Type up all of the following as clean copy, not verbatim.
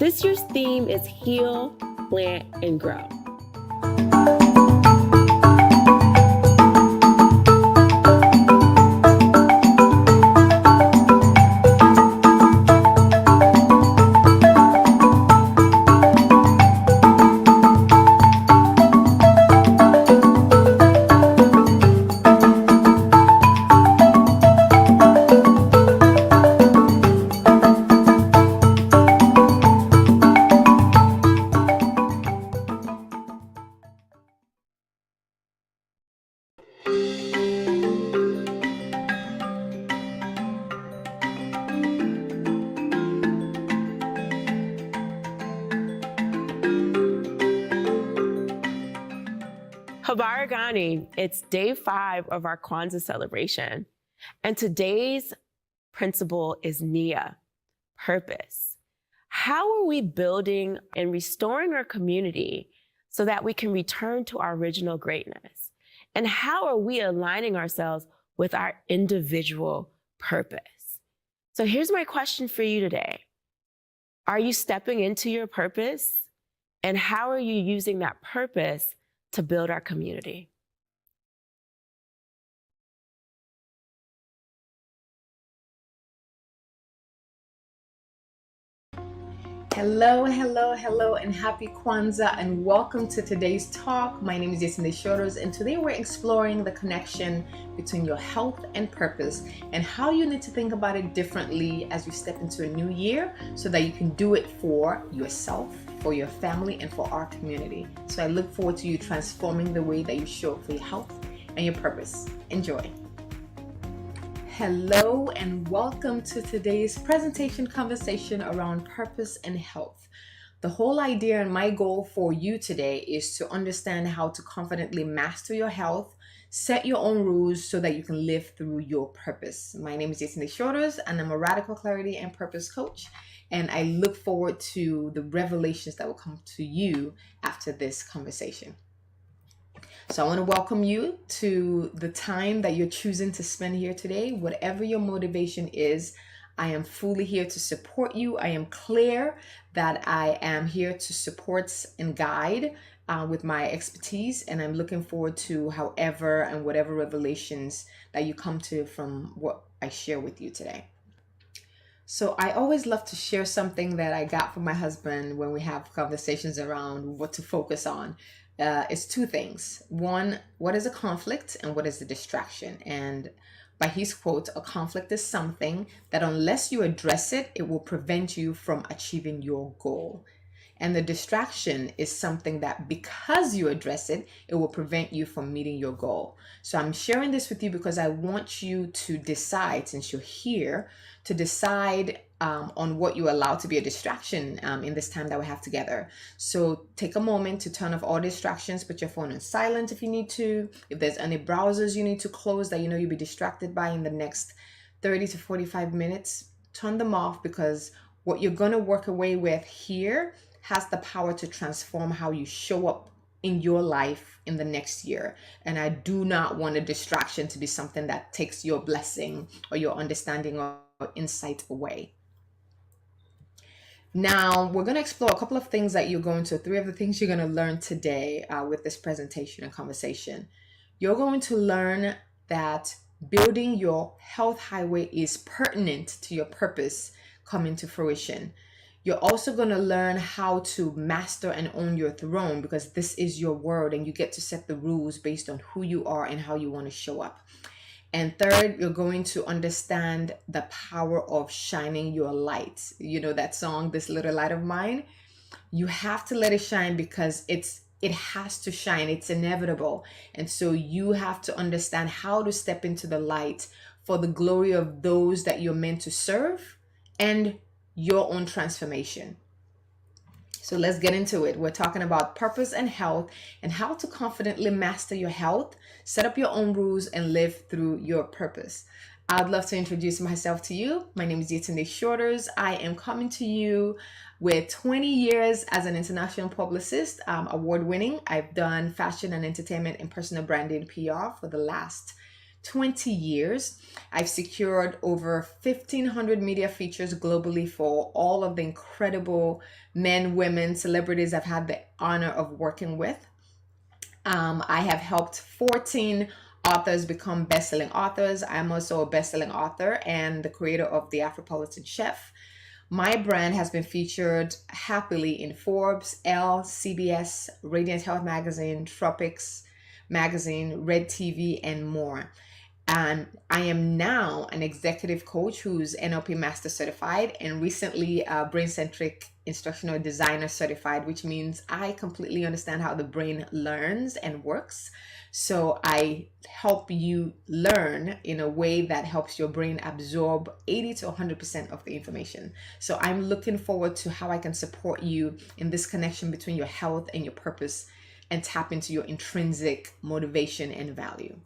This year's theme is Heal, Plant, and Grow. Habari Gani, it's day 5 of our Kwanzaa celebration. And today's principle is Nia, purpose. How are we building and restoring our community so that we can return to our original greatness? And how are we aligning ourselves with our individual purpose? So here's my question for you today. Are you stepping into your purpose? And how are you using that purpose to build our community. Hello, and happy Kwanzaa, and welcome to today's talk. My name is Yetunde Shorters, and today we're exploring the connection between your health and purpose and how you need to think about it differently as you step into a new year so that you can do it for yourself, for your family, and for our community. So I look forward to you transforming the way that you show up for your health and your purpose. Enjoy. Hello and welcome to today's presentation conversation around purpose and health. The whole idea and my goal for you today is to understand how to confidently master your health, set your own rules so that you can live through your purpose. My name is Yetunde Shorters and I'm a radical clarity and purpose coach. And I look forward to the revelations that will come to you after this conversation. So I want to welcome you to the time that you're choosing to spend here today. Whatever your motivation is, I am fully here to support you. I am clear that I am here to support and guide with my expertise, and I'm looking forward to however and whatever revelations that you come to from what I share with you today. So I always love to share something that I got from my husband when we have conversations around what to focus on. It's two things. One, what is a conflict and what is a distraction? And by his quote, a conflict is something that unless you address it, it will prevent you from achieving your goal. And the distraction is something that because you address it, it will prevent you from meeting your goal. So I'm sharing this with you because I want you to decide, since you're here, to decide on what you allow to be a distraction in this time that we have together. So take a moment to turn off all distractions, put your phone on silent if you need to. If there's any browsers you need to close that you know you'll be distracted by in the next 30 to 45 minutes, turn them off, because what you're going to work away with here has the power to transform how you show up in your life in the next year. And I do not want a distraction to be something that takes your blessing or your understanding or insight away. Now, we're going to explore a couple of things that you're going to, three of the things you're going to learn today with this presentation and conversation. You're going to learn that building your health highway is pertinent to your purpose coming to fruition. You're also going to learn how to master and own your throne, because this is your world and you get to set the rules based on who you are and how you want to show up. And third, you're going to understand the power of shining your light. You know that song, This Little Light of Mine? You have to let it shine because it has to shine. It's inevitable. And so you have to understand how to step into the light for the glory of those that you're meant to serve and your own transformation. So let's get into it. We're talking about purpose and health and how to confidently master your health, set up your own rules, and live through your purpose. I'd love to introduce myself to you. My name is Yetunde Shorters. I am coming to you with 20 years as an international publicist, award-winning. I've done fashion and entertainment and personal branding PR for the last 20 years. I've secured over 1,500 media features globally for all of the incredible men, women, celebrities I've had the honor of working with. I have helped 14 authors become best-selling authors. I'm also a best-selling author and the creator of The Afropolitan Chef. My brand has been featured happily in Forbes, Elle, CBS, Radiant Health Magazine, Tropics Magazine, Red TV, and more. And I am now an executive coach who's NLP Master Certified and recently Brain-Centric Instructional Designer Certified, which means I completely understand how the brain learns and works. So I help you learn in a way that helps your brain absorb 80 to 100% of the information. So I'm looking forward to how I can support you in this connection between your health and your purpose and tap into your intrinsic motivation and value.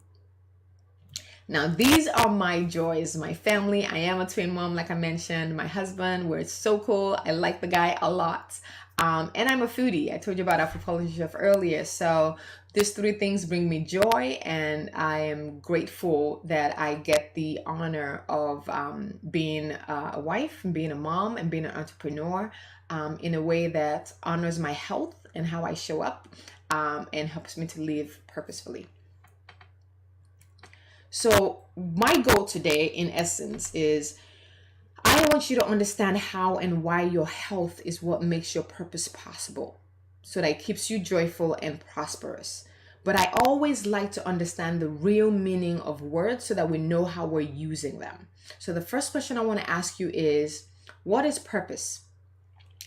Now, these are my joys, my family. I am a twin mom, like I mentioned. My husband, we're so cool. I like the guy a lot. And I'm a foodie. I told you about Afropolitan Chef earlier. So these three things bring me joy, and I am grateful that I get the honor of being a wife, and being a mom, and being an entrepreneur in a way that honors my health and how I show up. and helps me to live purposefully. So my goal today, in essence, is I want you to understand how and why your health is what makes your purpose possible, so that it keeps you joyful and prosperous. But I always like to understand the real meaning of words so that we know how we're using them. So the first question I want to ask you is, what is purpose?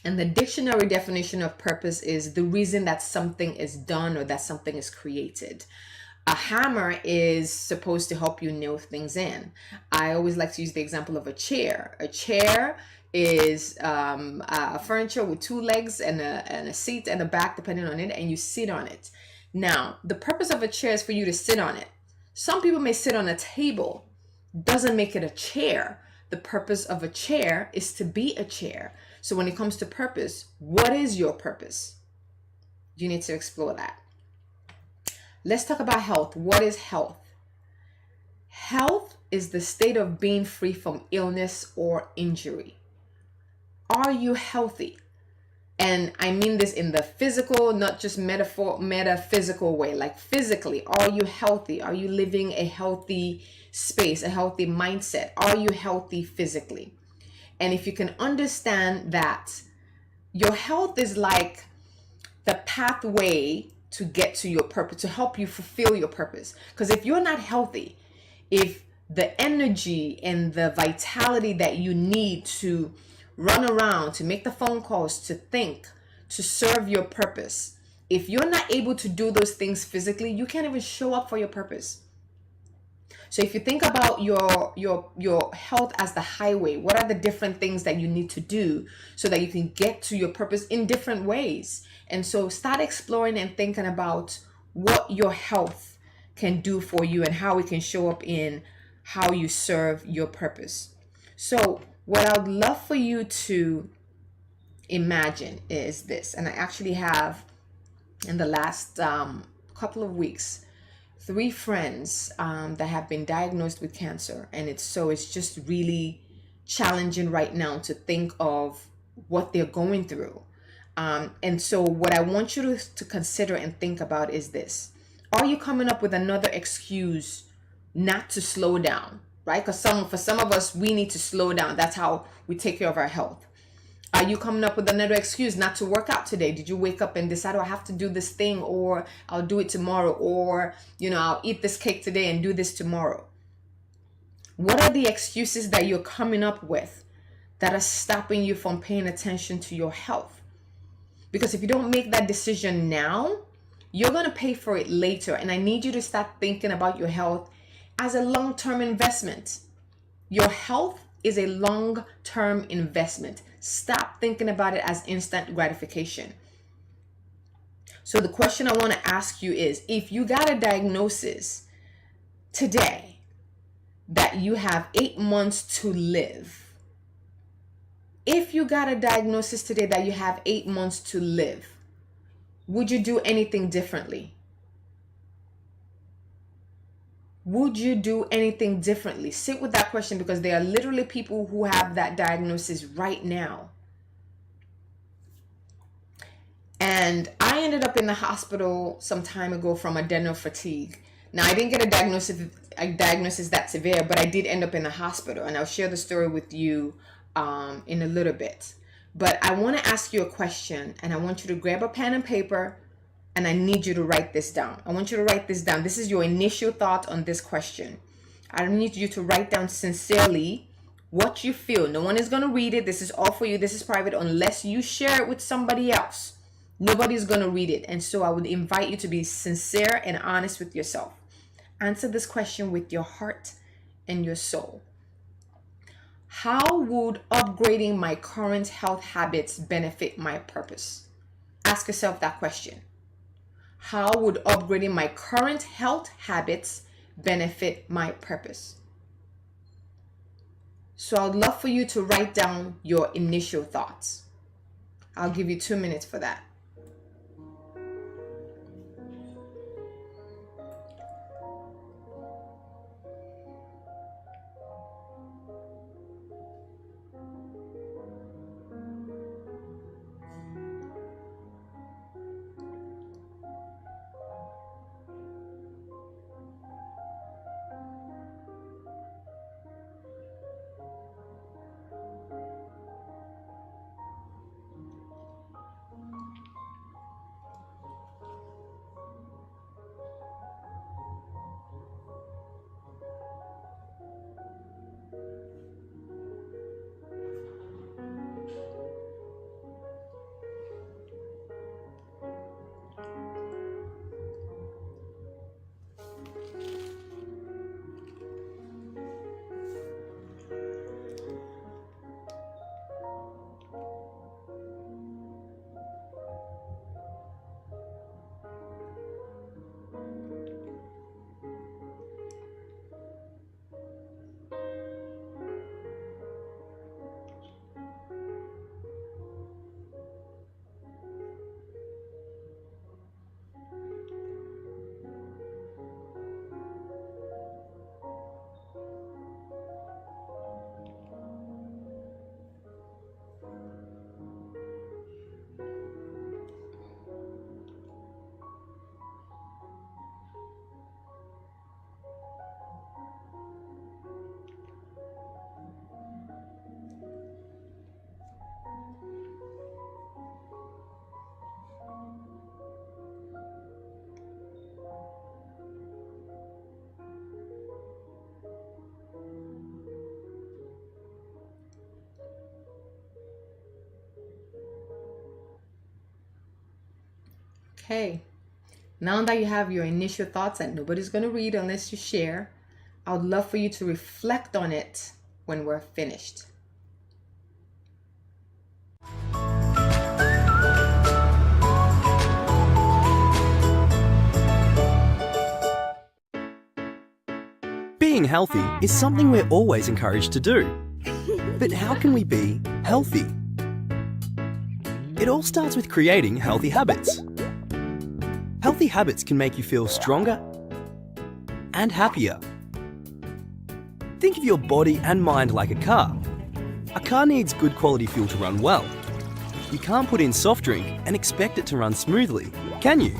And the dictionary definition of purpose is the reason that something is done or that something is created. A hammer is supposed to help you nail things in. I always like to use the example of a chair. A chair is a furniture with two legs and a seat and a back, depending on it, and you sit on it. Now, the purpose of a chair is for you to sit on it. Some people may sit on a table. Doesn't make it a chair. The purpose of a chair is to be a chair. So when it comes to purpose, what is your purpose? You need to explore that. Let's talk about health. What is health? Health is the state of being free from illness or injury. Are you healthy? And I mean this in the physical, not just metaphysical way. Like physically, are you healthy? Are you living a healthy space, a healthy mindset? Are you healthy physically? And if you can understand that your health is like the pathway to get to your purpose, to help you fulfill your purpose. Because if you're not healthy, if the energy and the vitality that you need to run around, to make the phone calls, to think, to serve your purpose, if you're not able to do those things physically, you can't even show up for your purpose. So if you think about your health as the highway, what are the different things that you need to do so that you can get to your purpose in different ways? And so start exploring and thinking about what your health can do for you and how it can show up in how you serve your purpose. So what I would love for you to imagine is this, and I actually have in the last couple of weeks 3 friends that have been diagnosed with cancer, and it's just really challenging right now to think of what they're going through. And so what I want you to consider and think about is this: are you coming up with another excuse not to slow down? Right? Because for some of us, we need to slow down. That's how we take care of our health. Are you coming up with another excuse not to work out today? Did you wake up and decide, oh, I have to do this thing, or I'll do it tomorrow, or, I'll eat this cake today and do this tomorrow? What are the excuses that you're coming up with that are stopping you from paying attention to your health? Because if you don't make that decision now, you're going to pay for it later. And I need you to start thinking about your health as a long-term investment. Your health is a long-term investment. Stop thinking about it as instant gratification. So the question I want to ask you is, if you got a diagnosis today that you have 8 months to live, if you got a diagnosis today that you have 8 months to live, would you do anything differently? Would you do anything differently? Sit with that question, because there are literally people who have that diagnosis right now. And I ended up in the hospital some time ago from adrenal fatigue. Now, I didn't get a diagnosis that severe, but I did end up in the hospital. And I'll share the story with you in a little bit. But I want to ask you a question, and I want you to grab a pen and paper, and I need you to write this down. I want you to write this down. This is your initial thought on this question. I need you to write down sincerely what you feel. No one is going to read it. This is all for you. This is private unless you share it with somebody else. Nobody's going to read it. And so I would invite you to be sincere and honest with yourself. Answer this question with your heart and your soul. How would upgrading my current health habits benefit my purpose? Ask yourself that question. How would upgrading my current health habits benefit my purpose? So I'd love for you to write down your initial thoughts. I'll give you 2 minutes for that. Okay. Now that you have your initial thoughts that nobody's going to read unless you share, I would love for you to reflect on it when we're finished. Being healthy is something we're always encouraged to do. But how can we be healthy? It all starts with creating healthy habits. Healthy habits can make you feel stronger and happier. Think of your body and mind like a car. A car needs good quality fuel to run well. You can't put in soft drink and expect it to run smoothly, can you?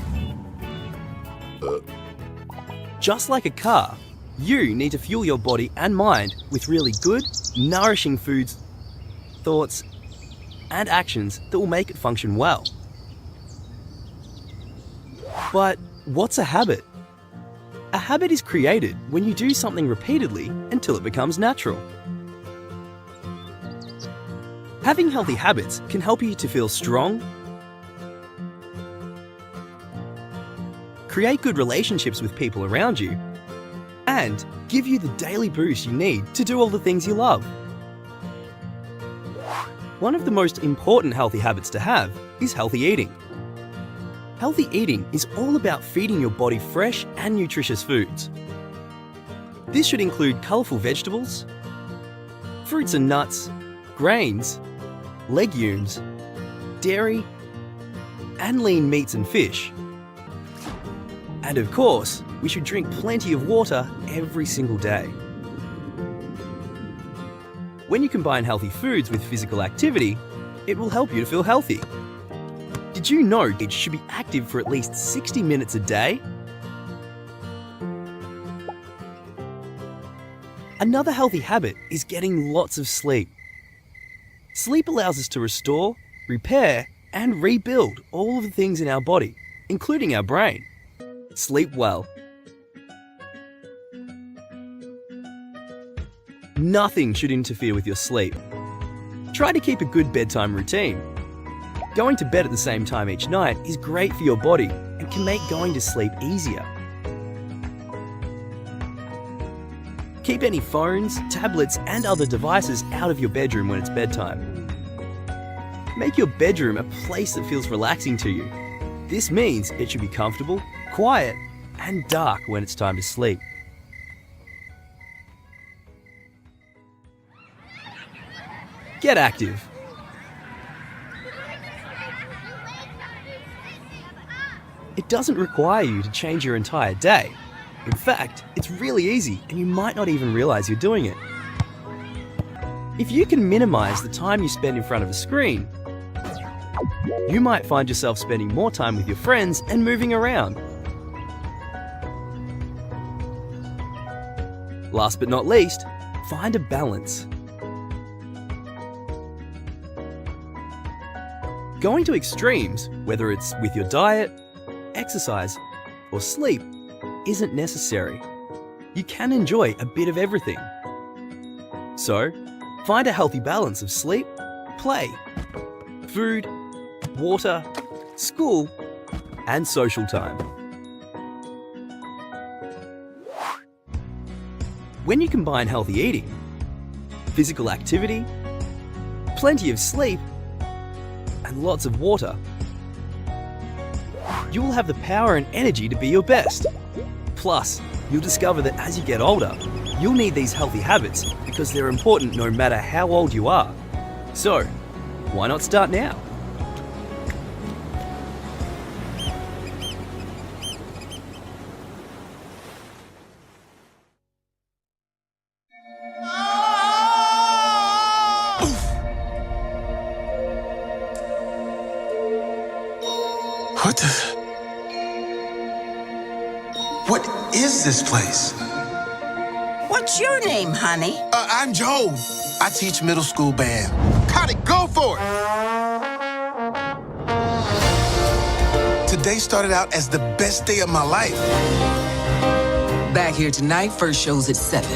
Just like a car, you need to fuel your body and mind with really good, nourishing foods, thoughts, and actions that will make it function well. But what's a habit? A habit is created when you do something repeatedly until it becomes natural. Having healthy habits can help you to feel strong, create good relationships with people around you, and give you the daily boost you need to do all the things you love. One of the most important healthy habits to have is healthy eating. Healthy eating is all about feeding your body fresh and nutritious foods. This should include colourful vegetables, fruits and nuts, grains, legumes, dairy, and lean meats and fish. And of course, we should drink plenty of water every single day. When you combine healthy foods with physical activity, it will help you to feel healthy. Did you know that you should be active for at least 60 minutes a day? Another healthy habit is getting lots of sleep. Sleep allows us to restore, repair, and rebuild all of the things in our body, including our brain. Sleep well. Nothing should interfere with your sleep. Try to keep a good bedtime routine. Going to bed at the same time each night is great for your body and can make going to sleep easier. Keep any phones, tablets, and other devices out of your bedroom when it's bedtime. Make your bedroom a place that feels relaxing to you. This means it should be comfortable, quiet, and dark when it's time to sleep. Get active. It doesn't require you to change your entire day. In fact, it's really easy and you might not even realize you're doing it. If you can minimize the time you spend in front of a screen, you might find yourself spending more time with your friends and moving around. Last but not least, find a balance. Going to extremes, whether it's with your diet, exercise, or sleep, isn't necessary. You can enjoy a bit of everything. So, find a healthy balance of sleep, play, food, water, school, and social time. When you combine healthy eating, physical activity, plenty of sleep, and lots of water, you will have the power and energy to be your best. Plus, you'll discover that as you get older, you'll need these healthy habits because they're important no matter how old you are. So, why not start now? What is this place? What's your name, honey? I'm Joe. I teach middle school band. Got it, go for it! Today started out as the best day of my life. Back here tonight, first show's at 7.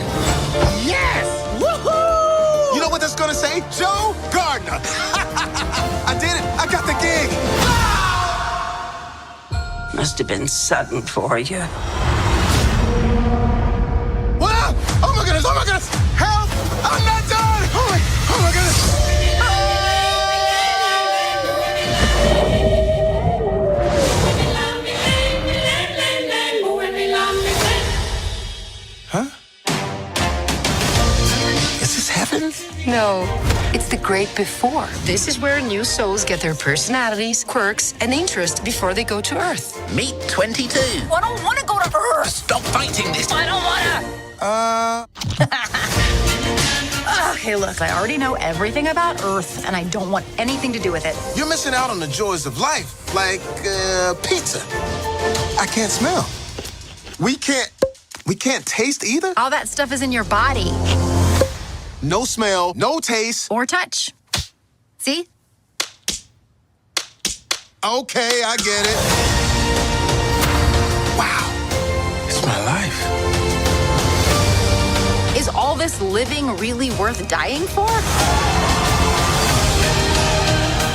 Yes! Woohoo! You know what that's gonna say? Joe Gardner. I did it, I got the gig. Must have been sudden for you. What? Oh my goodness, oh my goodness! Help! I'm not done! Oh my goodness! Huh? Is this heaven? No, it's the great before. This is where new souls get their personalities, quirks, and interests before they go to Earth. Meet 22. I don't want to go to Earth. Stop fighting this. I don't want to. Okay, look, I already know everything about Earth, and I don't want anything to do with it. You're missing out on the joys of life, like pizza. I can't smell. We can't taste either? All that stuff is in your body. No smell, no taste. Or touch. See? Okay, I get it. Wow, it's my life. Is all this living really worth dying for?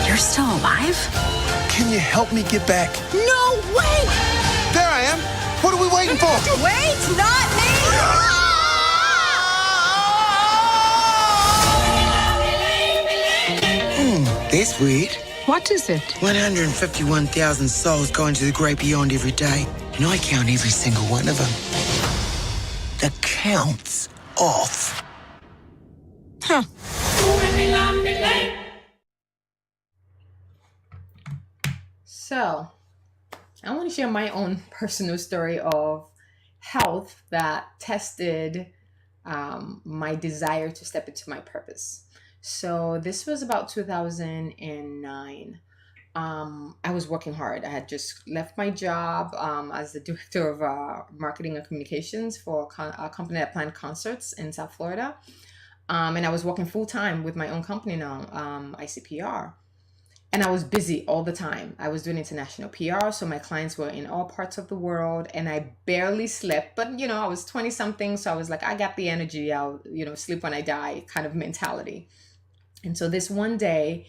You're still alive? Can you help me get back? No way! There I am. What are we waiting for? Wait, not me! That's weird. What is it? 151,000 souls going to the great beyond every day, and I count every single one of them. The count's off. Huh. So, I want to share my own personal story of health that tested my desire to step into my purpose. So this was about 2009. I was working hard. I had just left my job as the director of marketing and communications for a company that planned concerts in South Florida. And I was working full time with my own company now, ICPR. And I was busy all the time. I was doing international PR, so my clients were in all parts of the world, and I barely slept. But, I was 20 something, so I was like, I got the energy. I'll, sleep when I die kind of mentality. And so this one day,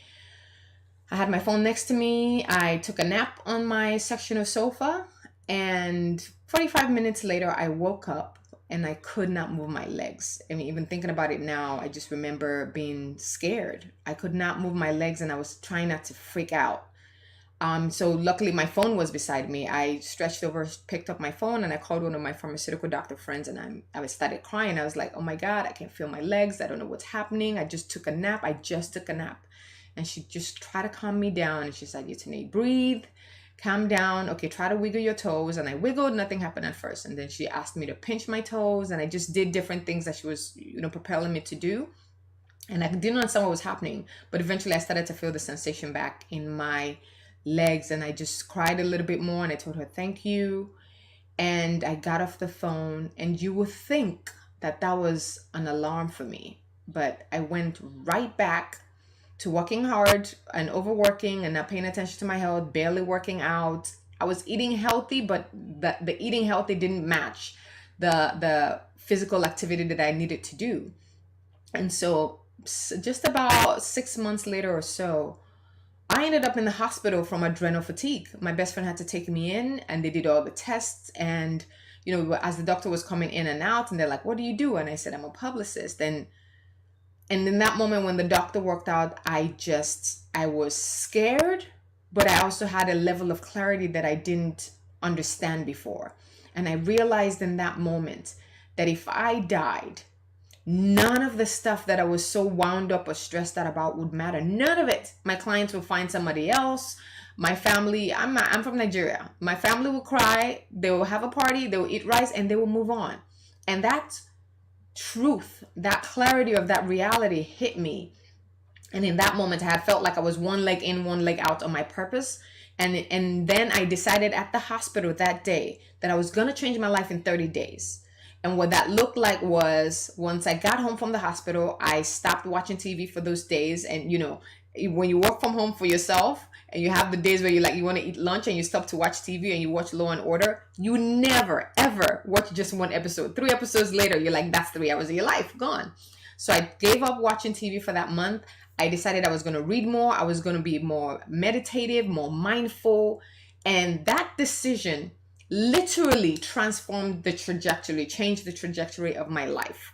I had my phone next to me. I took a nap on my sectional sofa, and 45 minutes later, I woke up and I could not move my legs. I mean, even thinking about it now, I just remember being scared. I could not move my legs, and I was trying not to freak out. So luckily my phone was beside me. I stretched over, picked up my phone, and I called one of my pharmaceutical doctor friends, and I started crying. I was like, oh my God, I can't feel my legs. I don't know what's happening. I just took a nap. And she just tried to calm me down. And she said, Yetunde, breathe, calm down. Okay, try to wiggle your toes. And I wiggled, nothing happened at first. And then she asked me to pinch my toes, and I just did different things that she was, propelling me to do. And I didn't understand what was happening. But eventually I started to feel the sensation back in my legs, and I just cried a little bit more, and I told her thank you, and I got off the phone. And you would think that was an alarm for me, but I went right back to working hard and overworking and not paying attention to my health, barely working out. I was eating healthy, but the eating healthy didn't match the physical activity that I needed to do. And so just about 6 months later or so, I ended up in the hospital from adrenal fatigue. My best friend had to take me in, and they did all the tests. And, as the doctor was coming in and out, and they're like, what do you do? And I said, I'm a publicist. And in that moment when the doctor walked out, I was scared, but I also had a level of clarity that I didn't understand before. And I realized in that moment that if I died, none of the stuff that I was so wound up or stressed out about would matter. None of it. My clients would find somebody else. My family, I'm from Nigeria. My family will cry. They will have a party. They will eat rice, and they will move on. And that truth, that clarity of that reality hit me. And in that moment, I had felt like I was one leg in, one leg out on my purpose. And then I decided at the hospital that day that I was going to change my life in 30 days. And what that looked like was, once I got home from the hospital, I stopped watching TV for those days. And, when you work from home for yourself and you have the days where you want to eat lunch and you stop to watch TV and you watch Law and Order, you never, ever watch just one episode. 3 episodes later, you're like, that's 3 hours of your life gone. So I gave up watching TV for that month. I decided I was going to read more. I was going to be more meditative, more mindful. And that decision literally transformed the trajectory, changed the trajectory of my life.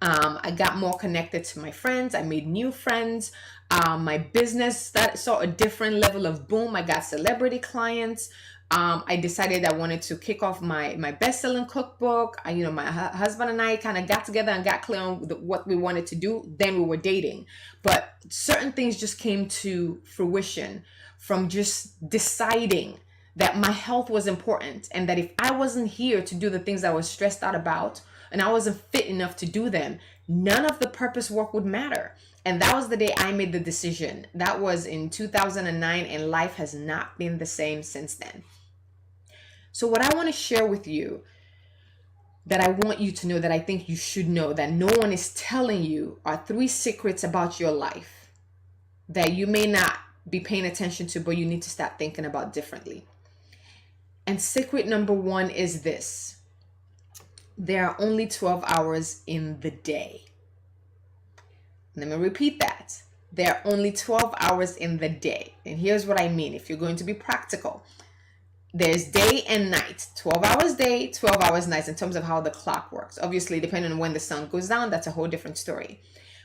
I got more connected to my friends. I made new friends. My business that saw a different level of boom. I got celebrity clients. I decided I wanted to kick off my best-selling cookbook. My husband and I kind of got together and got clear on what we wanted to do. Then we were dating. But certain things just came to fruition from just deciding that my health was important, and that if I wasn't here to do the things I was stressed out about, and I wasn't fit enough to do them, none of the purpose work would matter. And that was the day I made the decision. That was in 2009, and life has not been the same since then. So what I want to share with you, that I want you to know, that I think you should know, that no one is telling you, are 3 secrets about your life that you may not be paying attention to, but you need to start thinking about differently. And secret number 1 is this: there are only 12 hours in the day. Let me repeat that. There are only 12 hours in the day. And here's what I mean, if you're going to be practical. There's day and night, 12 hours day, 12 hours night, in terms of how the clock works. Obviously, depending on when the sun goes down, that's a whole different story.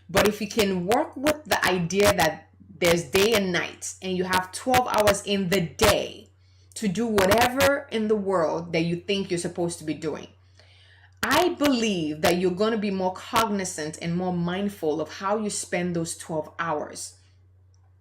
But if you can work with the idea that there's day and night, and you have 12 hours in the day to do whatever in the world that you think you're supposed to be doing, I believe that you're going to be more cognizant and more mindful of how you spend those 12 hours.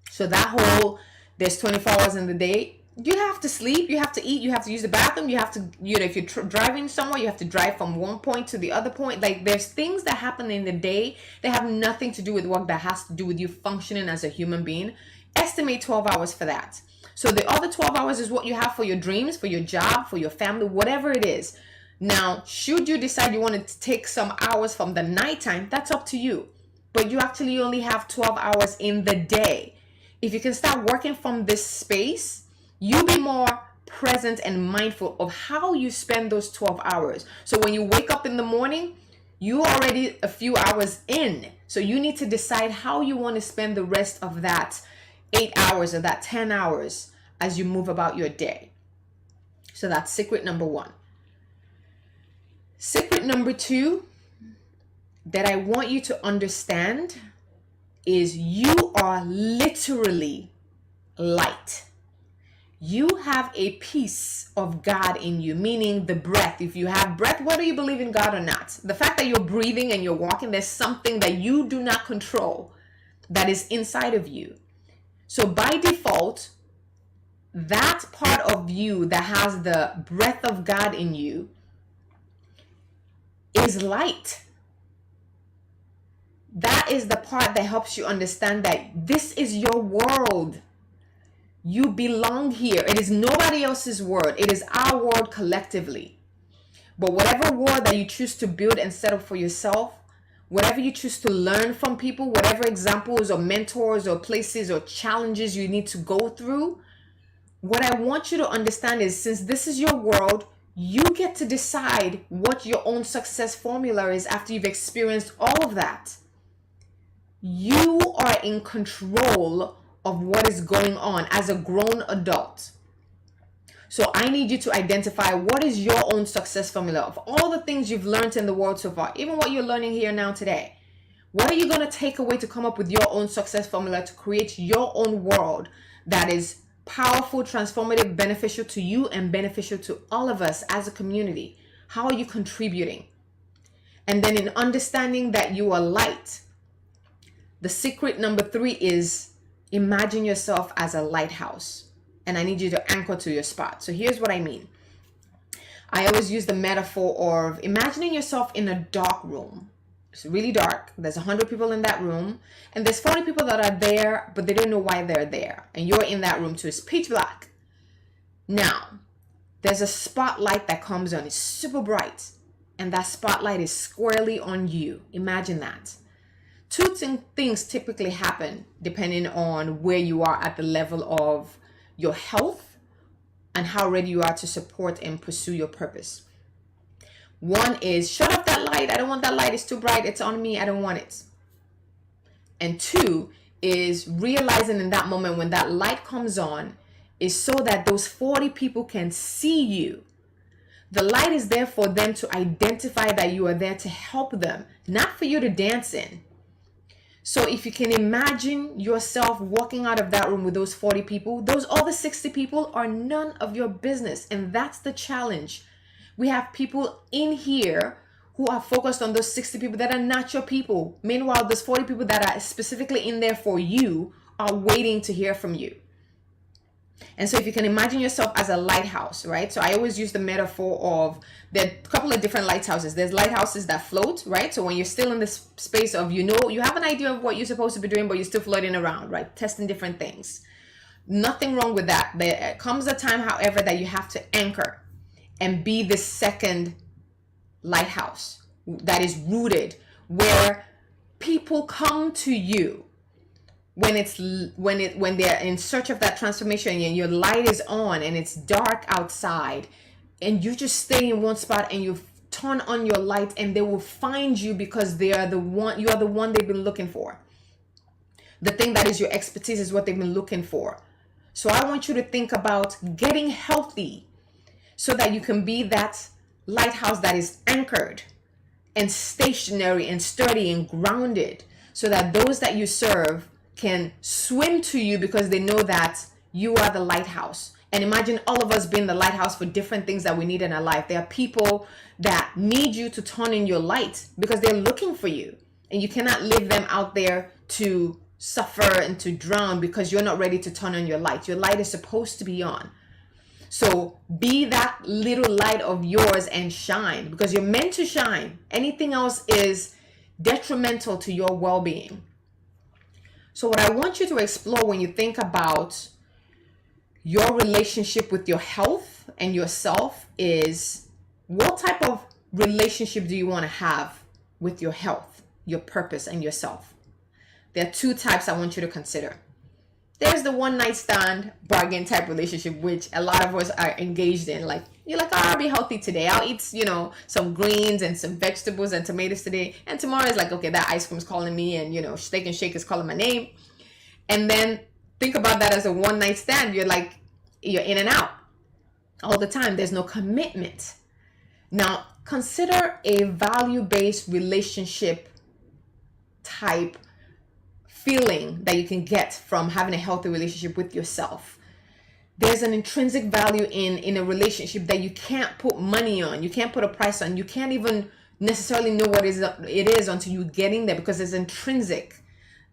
So that whole, there's 24 hours in the day, you have to sleep, you have to eat, you have to use the bathroom, you have to, if you're driving somewhere, you have to drive from one point to the other point. Like, there's things that happen in the day that have nothing to do with work, that has to do with you functioning as a human being. Estimate 12 hours for that. So the other 12 hours is what you have for your dreams, for your job, for your family, whatever it is. Now, should you decide you want to take some hours from the nighttime, that's up to you. But you actually only have 12 hours in the day. If you can start working from this space, you'll be more present and mindful of how you spend those 12 hours. So when you wake up in the morning, you're already a few hours in. So you need to decide how you want to spend the rest of that 8 hours or that 10 hours as you move about your day. So that's secret number 1. Secret number 2 that I want you to understand is you are literally light. You have a piece of God in you, meaning the breath. If you have breath, whether you believe in God or not, the fact that you're breathing and you're walking, there's something that you do not control that is inside of you. So by default, that part of you that has the breath of God in you is light. That is the part that helps you understand that this is your world. You belong here. It is nobody else's world. It is our world collectively. But whatever world that you choose to build and set up for yourself, whatever you choose to learn from people, whatever examples or mentors or places or challenges you need to go through, what I want you to understand is, since this is your world, you get to decide what your own success formula is after you've experienced all of that. You are in control of what is going on as a grown adult. So I need you to identify what is your own success formula of all the things you've learned in the world so far, even what you're learning here now today. What are you going to take away to come up with your own success formula to create your own world that is powerful, transformative, beneficial to you and beneficial to all of us as a community? How are you contributing? And then in understanding that you are light, the secret number 3 is imagine yourself as a lighthouse. And I need you to anchor to your spot. So here's what I mean. I always use the metaphor of imagining yourself in a dark room. It's really dark. There's 100 people in that room. And there's 40 people that are there, but they don't know why they're there. And you're in that room too. It's pitch black. Now, there's a spotlight that comes on. It's super bright. And that spotlight is squarely on you. Imagine that. 2 things typically happen depending on where you are at the level of your health and how ready you are to support and pursue your purpose. 1 is, shut off that light. I don't want that light. It's too bright. It's on me. I don't want it. And 2 is realizing in that moment when that light comes on, is so that those 40 people can see you. The light is there for them to identify that you are there to help them, not for you to dance in. So if you can imagine yourself walking out of that room with those 40 people, those other 60 people are none of your business. And that's the challenge. We have people in here who are focused on those 60 people that are not your people. Meanwhile, those 40 people that are specifically in there for you are waiting to hear from you. And so if you can imagine yourself as a lighthouse, right? So I always use the metaphor of, there are a couple of different lighthouses. There's lighthouses that float, right? So when you're still in this space of, you have an idea of what you're supposed to be doing, but you're still floating around, right? Testing different things. Nothing wrong with that. There comes a time, however, that you have to anchor and be the second lighthouse that is rooted, where people come to you when they're in search of that transformation, and your light is on and it's dark outside, and you just stay in one spot and you turn on your light, and they will find you because you are the one they've been looking for. The thing that is your expertise is what they've been looking for. So I want you to think about getting healthy so that you can be that lighthouse that is anchored and stationary and sturdy and grounded, so that those that you serve can swim to you because they know that you are the lighthouse. And imagine all of us being the lighthouse for different things that we need in our life. There are people that need you to turn in your light because they're looking for you, and you cannot leave them out there to suffer and to drown because you're not ready to turn on your light. Your light is supposed to be on. So be that little light of yours and shine, because you're meant to shine. Anything else is detrimental to your well-being. So what I want you to explore when you think about your relationship with your health and yourself is, what type of relationship do you want to have with your health, your purpose, and yourself? There are two types I want you to consider. There's the one night stand bargain type relationship, which a lot of us are engaged in. Like, you're like, oh, I'll be healthy today. I'll eat, some greens and some vegetables and tomatoes today. And tomorrow is like, okay, that ice cream is calling me, and, Steak and Shake is calling my name. And then think about that as a one night stand. You're like, you're in and out all the time. There's no commitment. Now, consider a value-based relationship type feeling that you can get from having a healthy relationship with yourself. There's an intrinsic value in a relationship that you can't put money on. You can't put a price on. You can't even necessarily know what it is until you get in there, because it's intrinsic.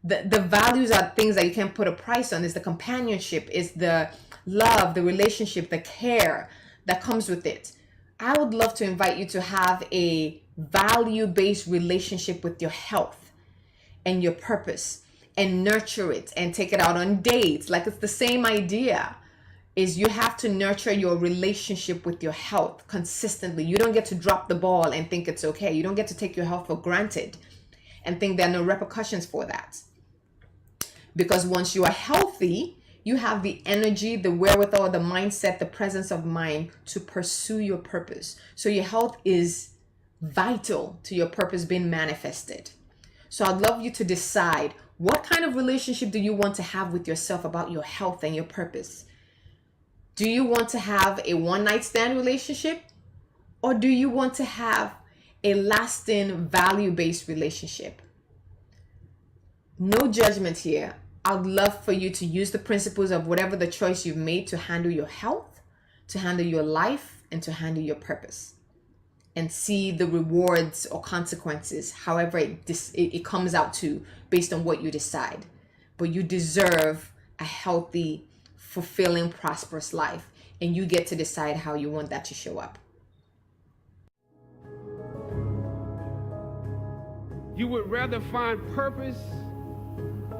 The values are things that you can't put a price on. It's the companionship, it's the love, the relationship, the care that comes with it. I would love to invite you to have a value-based relationship with your health and your purpose, and nurture it and take it out on dates. Like, it's the same idea, is you have to nurture your relationship with your health consistently. You don't get to drop the ball and think it's okay. You don't get to take your health for granted and think there are no repercussions for that. Because once you are healthy, you have the energy, the wherewithal, the mindset, the presence of mind to pursue your purpose. So your health is vital to your purpose being manifested. So I'd love you to decide, what kind of relationship do you want to have with yourself about your health and your purpose? Do you want to have a one-night stand relationship? Or do you want to have a lasting value-based relationship? No judgment here. I'd love for you to use the principles of whatever the choice you've made to handle your health, to handle your life, and to handle your purpose, and see the rewards or consequences, however it comes out to, based on what you decide. But you deserve a healthy, fulfilling, prosperous life, and you get to decide how you want that to show up. You would rather find purpose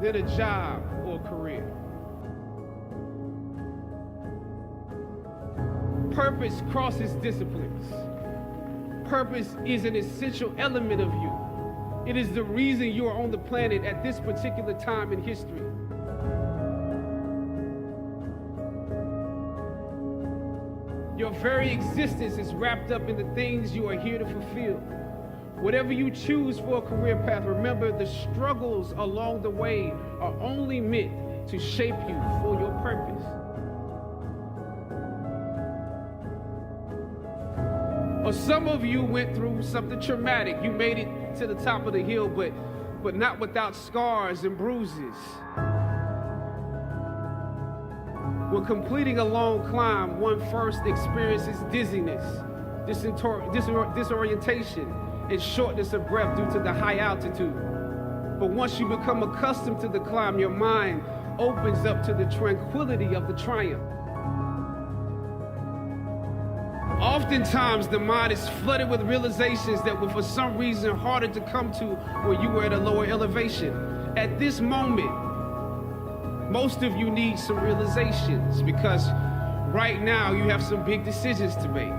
than a job or a career. Purpose crosses disciplines. Purpose is an essential element of you. It is the reason you are on the planet at this particular time in history. Your very existence is wrapped up in the things you are here to fulfill. Whatever you choose for a career path, remember the struggles along the way are only meant to shape you for your purpose. Or some of you went through something traumatic. You made it to the top of the hill, but not without scars and bruises. When completing a long climb, one first experiences dizziness, disorientation, and shortness of breath due to the high altitude. But once you become accustomed to the climb, your mind opens up to the tranquility of the triumph. Oftentimes, the mind is flooded with realizations that were for some reason harder to come to when you were at a lower elevation. At this moment, most of you need some realizations because right now you have some big decisions to make.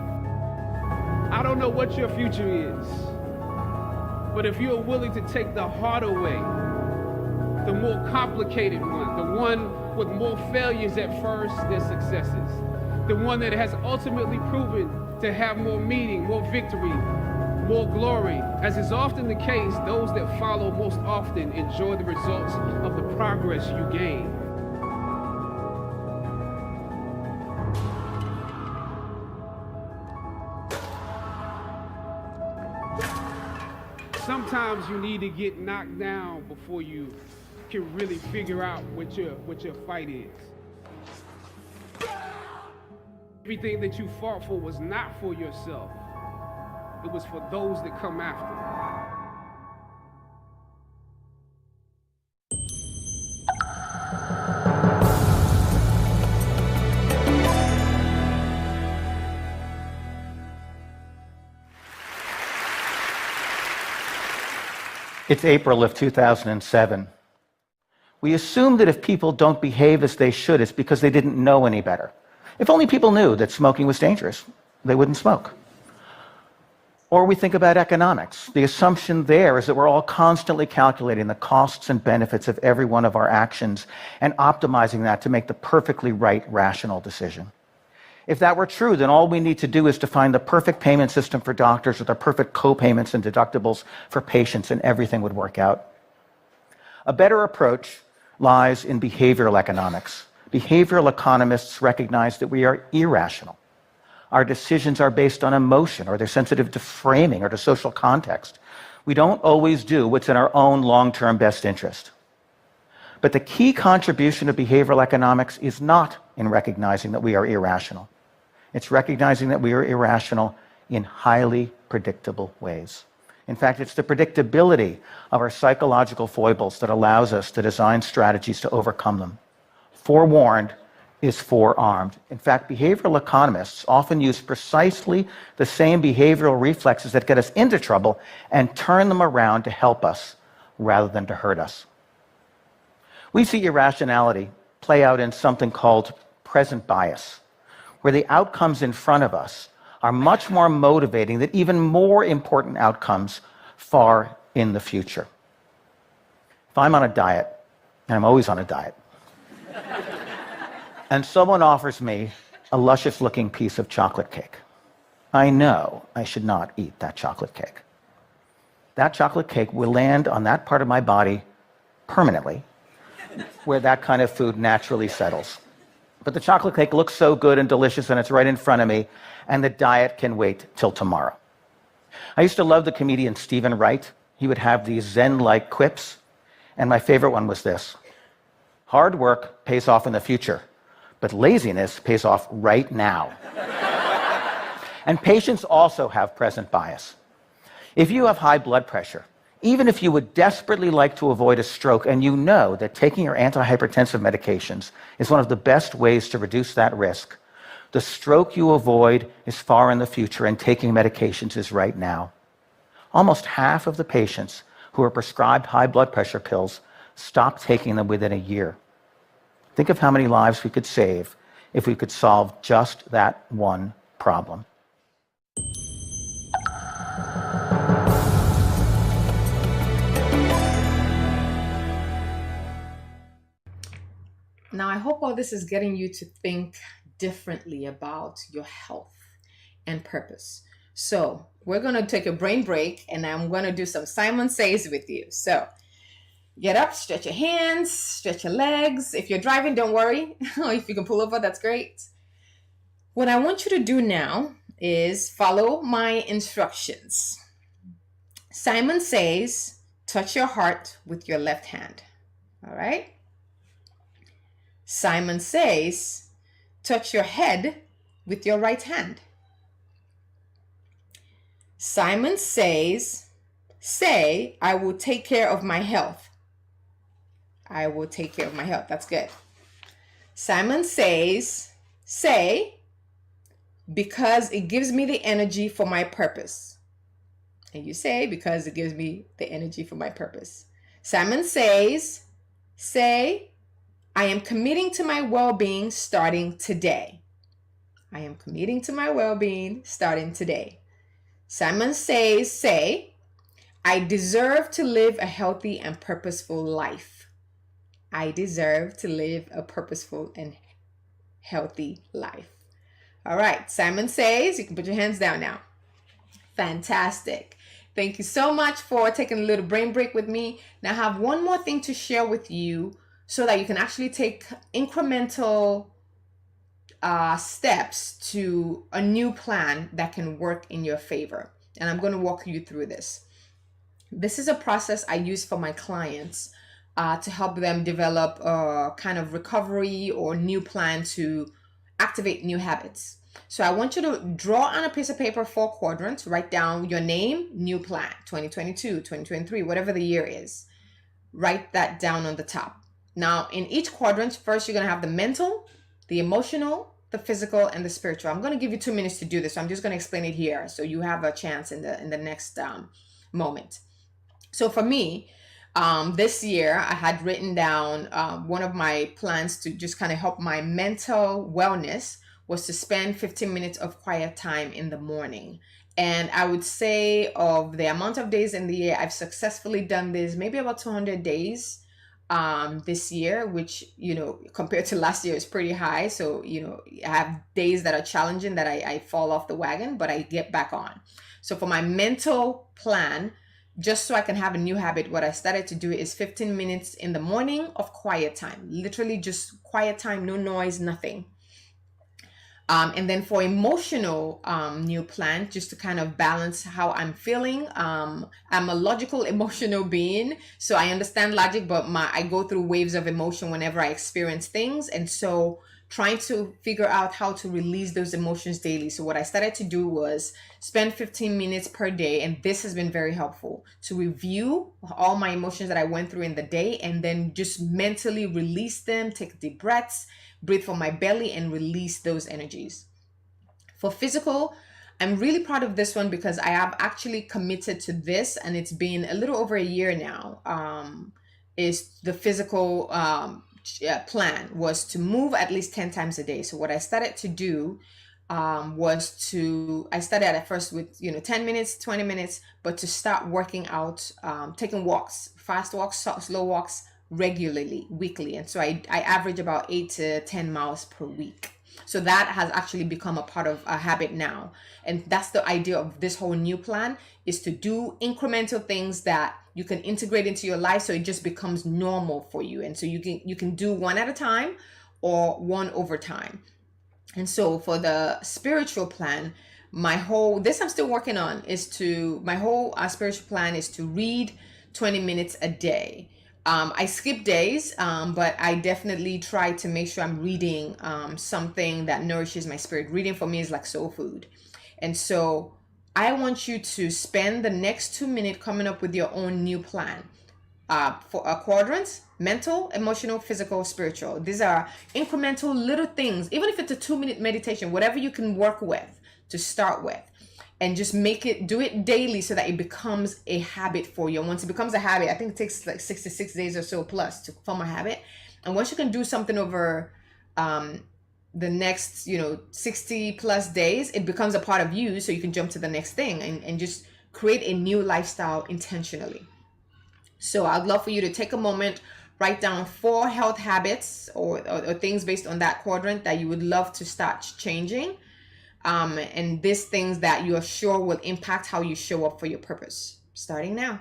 I don't know what your future is, but if you are willing to take the harder way, the more complicated one, the one with more failures at first than successes, the one that has ultimately proven to have more meaning, more victory, more glory. As is often the case, those that follow most often enjoy the results of the progress you gain. Sometimes you need to get knocked down before you can really figure out what your fight is. Everything that you fought for was not for yourself. It was for those that come after. It's April of 2007. We assume that if people don't behave as they should, it's because they didn't know any better. If only people knew that smoking was dangerous, they wouldn't smoke. Or we think about economics. The assumption there is that we're all constantly calculating the costs and benefits of every one of our actions and optimizing that to make the perfectly right, rational decision. If that were true, then all we need to do is to find the perfect payment system for doctors with the perfect co-payments and deductibles for patients, and everything would work out. A better approach lies in behavioral economics. Behavioral economists recognize that we are irrational. Our decisions are based on emotion, or they're sensitive to framing or to social context. We don't always do what's in our own long-term best interest. But the key contribution of behavioral economics is not in recognizing that we are irrational. It's recognizing that we are irrational in highly predictable ways. In fact, it's the predictability of our psychological foibles that allows us to design strategies to overcome them. Forewarned is forearmed. In fact, behavioral economists often use precisely the same behavioral reflexes that get us into trouble and turn them around to help us rather than to hurt us. We see irrationality play out in something called present bias, where the outcomes in front of us are much more motivating than even more important outcomes far in the future. If I'm on a diet, and I'm always on a diet, and someone offers me a luscious-looking piece of chocolate cake, I know I should not eat that chocolate cake. That chocolate cake will land on that part of my body permanently, where that kind of food naturally settles. But the chocolate cake looks so good and delicious, and it's right in front of me, and the diet can wait till tomorrow. I used to love the comedian Stephen Wright. He would have these Zen-like quips, and my favorite one was this: hard work pays off in the future, but laziness pays off right now. And patients also have present bias. If you have high blood pressure, even if you would desperately like to avoid a stroke, and you know that taking your antihypertensive medications is one of the best ways to reduce that risk, the stroke you avoid is far in the future, and taking medications is right now. Almost half of the patients who are prescribed high blood pressure pills stop taking them within a year. Think of how many lives we could save if we could solve just that one problem. Now, I hope all this is getting you to think differently about your health and purpose. So we're going to take a brain break, and I'm going to do some Simon Says with you. So get up, stretch your hands, stretch your legs. If you're driving, don't worry. If you can pull over, that's great. What I want you to do now is follow my instructions. Simon says, touch your heart with your left hand. All right. Simon says, touch your head with your right hand. Simon says, say, I will take care of my health. I will take care of my health. That's good. Simon says, say, because it gives me the energy for my purpose. And you say, because it gives me the energy for my purpose. Simon says, say, I am committing to my well-being starting today. I am committing to my well-being starting today. Simon says, say, I deserve to live a healthy and purposeful life. I deserve to live a purposeful and healthy life. All right, Simon says, you can put your hands down now. Fantastic. Thank you so much for taking a little brain break with me. Now I have one more thing to share with you so that you can actually take incremental steps to a new plan that can work in your favor. And I'm going to walk you through this. This is a process I use for my clients to help them develop a kind of recovery or new plan to activate new habits. So I want you to draw on a piece of paper 4 quadrants, write down your name, new plan, 2022, 2023, whatever the year is. Write that down on the top. Now, in each quadrant, first you're going to have the mental, the emotional, the physical, and the spiritual. I'm going to give you 2 minutes to do this. So I'm just going to explain it here so you have a chance in the next moment. So for me, this year I had written down one of my plans to just kind of help my mental wellness was to spend 15 minutes of quiet time in the morning. And I would say of the amount of days in the year I've successfully done this, maybe about 200 days this year, which, you know, compared to last year is pretty high. So, you know, I have days that are challenging that I fall off the wagon, but I get back on. So for my mental plan, just so I can have a new habit, what I started to do is 15 minutes in the morning of quiet time, literally just quiet time, no noise, nothing. And then for emotional new plan, just to kind of balance how I'm feeling. I'm a logical, emotional being, so I understand logic, but I go through waves of emotion whenever I experience things. And so trying to figure out how to release those emotions daily. So what I started to do was spend 15 minutes per day, and this has been very helpful, to review all my emotions that I went through in the day and then just mentally release them, take deep breaths, breathe from my belly, and release those energies. For physical, I'm really proud of this one because I have actually committed to this, and it's been a little over a year now. Is the physical plan was to move at least 10 times a day. So what I started to do I started at first with 10 minutes, 20 minutes, but to start working out, taking walks, fast walks, slow walks regularly, weekly. And so I average about 8 to 10 miles per week. So that has actually become a part of a habit now. And that's the idea of this whole new plan, is to do incremental things that you can integrate into your life so it just becomes normal for you. And so you can do one at a time or one over time. And so for the spiritual plan, this I'm still working on, my whole spiritual plan is to read 20 minutes a day. I skip days, but I definitely try to make sure I'm reading something that nourishes my spirit. Reading for me is like soul food. And so I want you to spend the next 2 minutes coming up with your own new plan. For quadrants: mental, emotional, physical, spiritual. These are incremental little things. Even if it's a 2-minute meditation, whatever you can work with to start with, and just do it daily so that it becomes a habit for you. And once it becomes a habit, I think it takes like 66 days or so plus to form a habit. And once you can do something over the next 60 plus days, it becomes a part of you, so you can jump to the next thing and just create a new lifestyle intentionally. So I'd love for you to take a moment, write down 4 health habits or things based on that quadrant that you would love to start changing. And these things that you are sure will impact how you show up for your purpose. Starting now.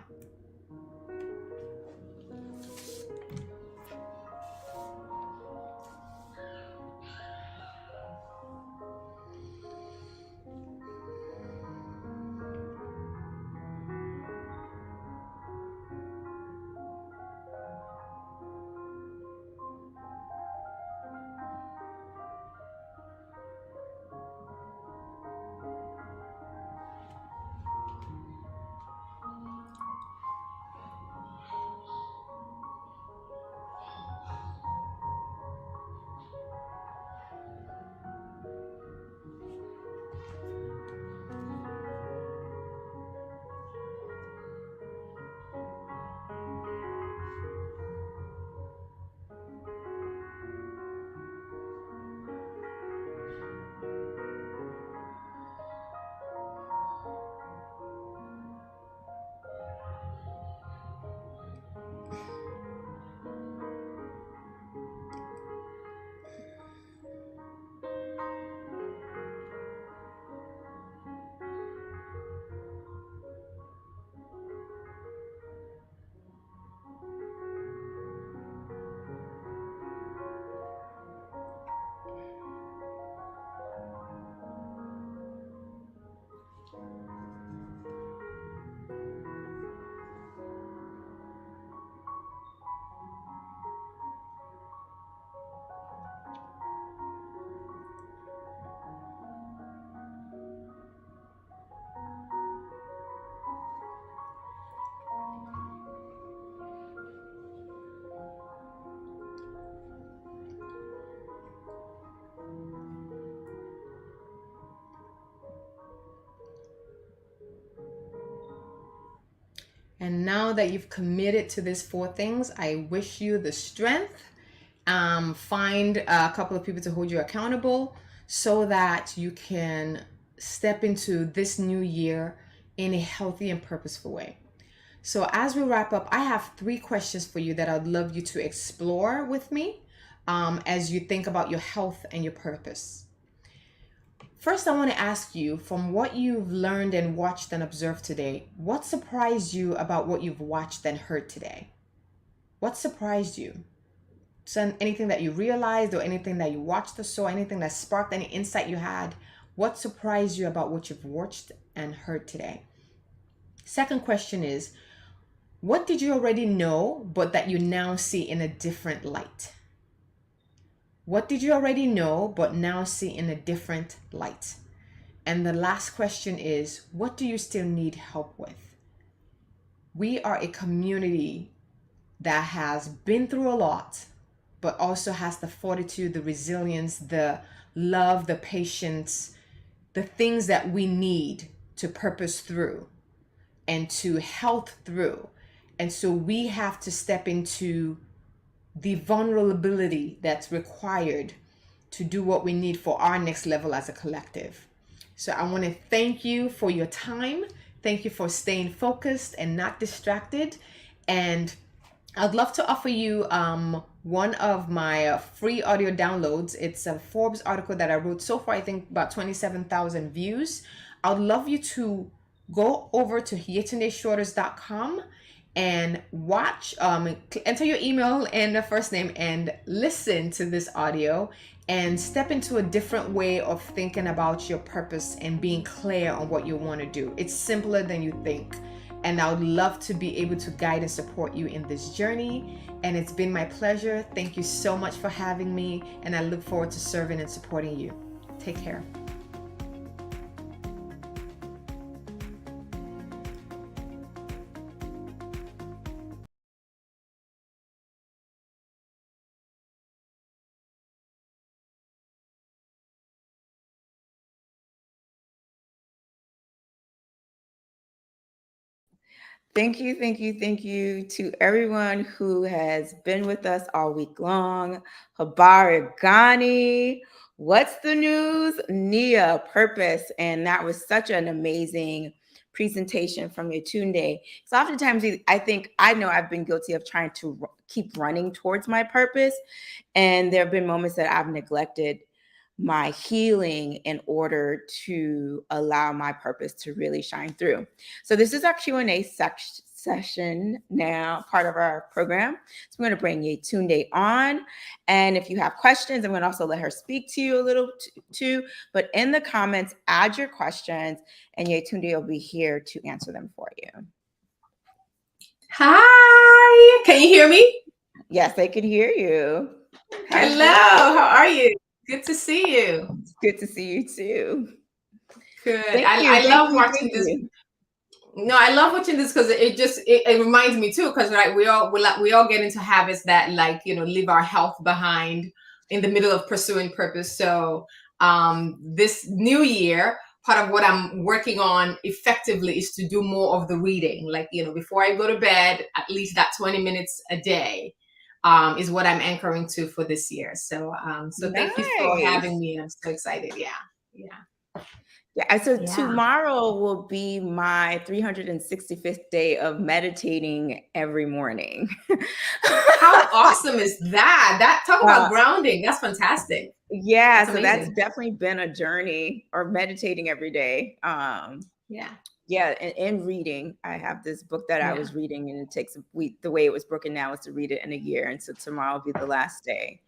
And now that you've committed to these 4 things, I wish you the strength. Find a couple of people to hold you accountable so that you can step into this new year in a healthy and purposeful way. So as we wrap up, I have 3 questions for you that I'd love you to explore with me as you think about your health and your purpose. First, I want to ask you, from what you've learned and watched and observed today, what surprised you about what you've watched and heard today? What surprised you? So anything that you realized or anything that you watched or saw, anything that sparked any insight you had, what surprised you about what you've watched and heard today? Second question is, what did you already know but that you now see in a different light? What did you already know but now see in a different light? And the last question is, what do you still need help with? We are a community that has been through a lot, but also has the fortitude, the resilience, the love, the patience, the things that we need to purpose through and to health through. And so we have to step into the vulnerability that's required to do what we need for our next level as a collective. So I want to thank you for your time. Thank you for staying focused and not distracted. And I'd love to offer you one of my free audio downloads. It's a Forbes article that I wrote so far, I think about 27,000 views. I'd love you to go over to yetundeshorters.com and watch, enter your email and the first name and listen to this audio and step into a different way of thinking about your purpose and being clear on what you want to do. It's simpler than you think. And I would love to be able to guide and support you in this journey. And it's been my pleasure. Thank you so much for having me. And I look forward to serving and supporting you. Take care. Thank you, thank you, thank you to everyone who has been with us all week long. Habari Gani, what's the news? Nia, purpose. And that was such an amazing presentation from Yetunde. So oftentimes I know I've been guilty of trying to keep running towards my purpose. And there have been moments that I've neglected my healing in order to allow my purpose to really shine through. So this is our Q&A session now, part of our program. So I'm going to bring Yetunde on. And if you have questions, I'm going to also let her speak to you a little too. But in the comments, add your questions and Yetunde will be here to answer them for you. Hi, can you hear me? Yes, I can hear you. Hello, how are you? Good to see you. It's good to see you too. Good. I love watching this. No, I love watching this because it reminds me too, because we all get into habits that leave our health behind in the middle of pursuing purpose. So this new year, part of what I'm working on effectively is to do more of the reading. Before I go to bed, at least that 20 minutes a day is what I'm anchoring to for this year. So thank you for having me. I'm so excited. Yeah. So tomorrow will be my 365th day of meditating every morning. How awesome is that? Talk about grounding. That's fantastic. Yeah. So that's definitely been a journey, or meditating every day. Yeah, and reading. I have this book that I was reading, and it takes a week. The way it was broken now is to read it in a year, and so tomorrow will be the last day.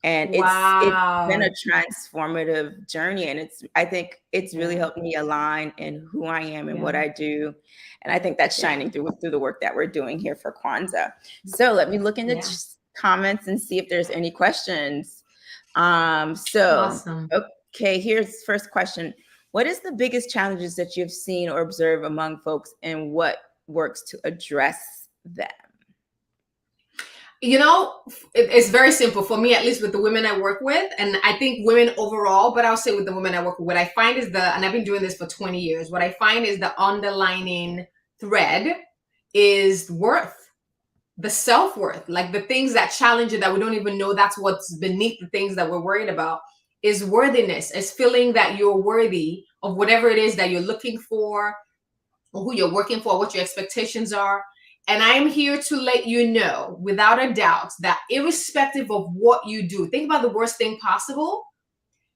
And it's been a transformative journey, and I think it's really helped me align in who I am and what I do, and I think that's shining through the work that we're doing here for Kwanzaa. So let me look in the comments and see if there's any questions. Awesome. Okay, here's the first question. What is the biggest challenges that you've seen or observed among folks, and what works to address them? It's very simple for me, at least with the women I work with, and I think women overall, but I'll say with the women I work with, what I find is and I've been doing this for 20 years, what I find is the underlining thread is worth, the self-worth, like the things that challenge you that we don't even know that's what's beneath the things that we're worried about, is worthiness, is feeling that you're worthy of whatever it is that you're looking for, or who you're working for, what your expectations are. And I am here to let you know without a doubt that irrespective of what you do, think about the worst thing possible,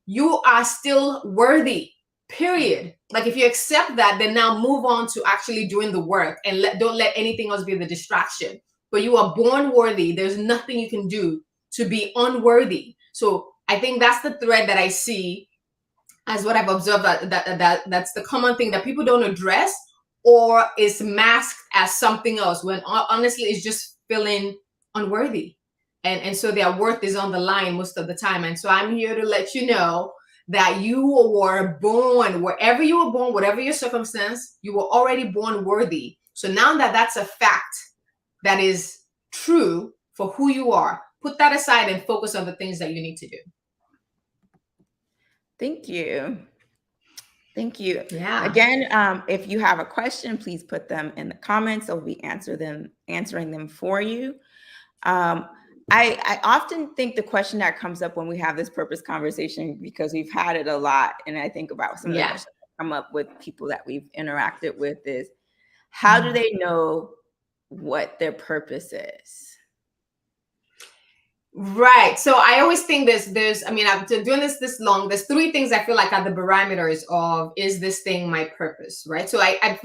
you are still worthy, period. Like if you accept that, then now move on to actually doing the work and don't let anything else be the distraction. But you are born worthy. There's nothing you can do to be unworthy. So I think that's the thread that I see as what I've observed, that's the common thing that people don't address, or is masked as something else, when honestly it's just feeling unworthy. And so their worth is on the line most of the time. And so I'm here to let you know that you were born, wherever you were born, whatever your circumstance, you were already born worthy. So now that that's a fact that is true for who you are, put that aside and focus on the things that you need to do. Thank you. Thank you. Yeah. Again, if you have a question, please put them in the comments. So we'll be answering them for you. I often think the question that comes up when we have this purpose conversation, because we've had it a lot, and I think about some of the questions that come up with people that we've interacted with, is how do they know what their purpose is? Right. So I always think I mean, I've been doing this long. There's three things I feel like are the barometers of, is this thing my purpose, right? So I